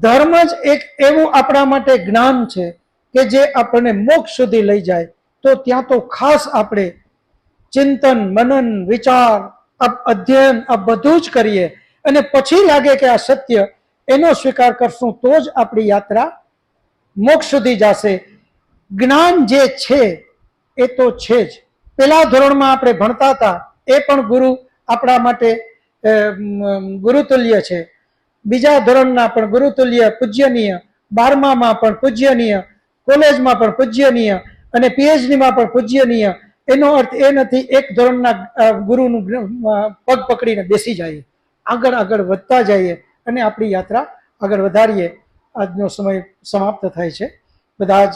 ધર્મ જ એક એવું આપણા માટે જ્ઞાન છે કે જે આપણને મોક્ષ સુધી લઈ જાય. તો ત્યાં તો ખાસ આપણે ચિંતન, મનન, વિચાર, અધ્યયન આ બધું જ કરીએ. અને પછી લાગે કે આ સત્ય, એનો સ્વીકાર કરશું તો જ આપણી યાત્રા મોક્ષ સુધી જશે. જ્ઞાન જે છે એ તો છે જ. પેલા ધોરણમાં આપણે ભણતા હતા એ પણ ગુરુ આપણા માટે ગુરુતુલ્ય છે. બીજા ધોરણના પણ ગુરુતુલ્ય, પૂજ્યનીય. 12માં પણ પૂજ્યનીય, કોલેજમાં પણ પૂજ્યનીય અને પીએચડીમાં પણ પૂજ્યનીય. એનો અર્થ એ નથી એક ધોરણના ગુરુનું પગ પકડીને બેસી જઈએ. આગળ આગળ વધતા જઈએ અને આપણી યાત્રા આગળ વધારીએ. આજનો સમય સમાપ્ત થાય છે. બધા જ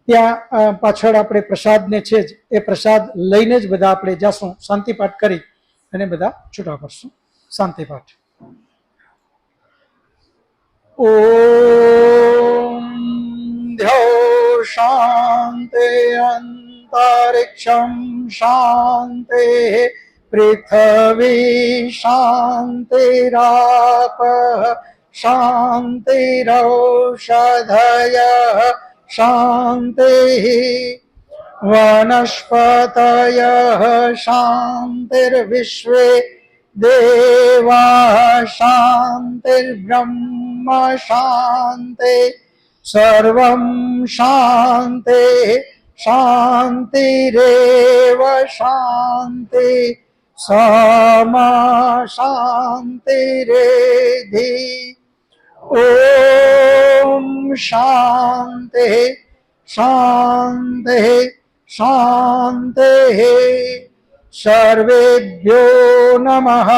ત્યાં પાછળ આપણે પ્રસાદને છે જ, એ પ્રસાદ લઈને જ બધા આપણે જાશું. શાંતિપાઠ કરી અને બધા છૂટા પડશું. શાંતિપાઠ. ॐ द्यौ शान्ति अन्तरिक्षं शान्तिः पृथिवी शान्तिरापः शान्तिरौषधयः शान्तिः वनस्पतयः शान्तिर्विश्वे देवाः शान्तिर्ब्रह्म शान्ति सर्वं शान्ति शान्तिरेव शान्ति सामा शान्तिरेधि ॐ शान्तिः शान्तिः शान्तिः सर्वेभ्यो नमः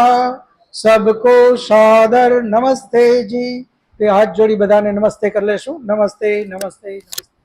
सबको सादर नमस्ते जी। हाथ जोड़ी बधाने नमस्ते कर लेशु। नमस्ते नमस्ते नमस्ते।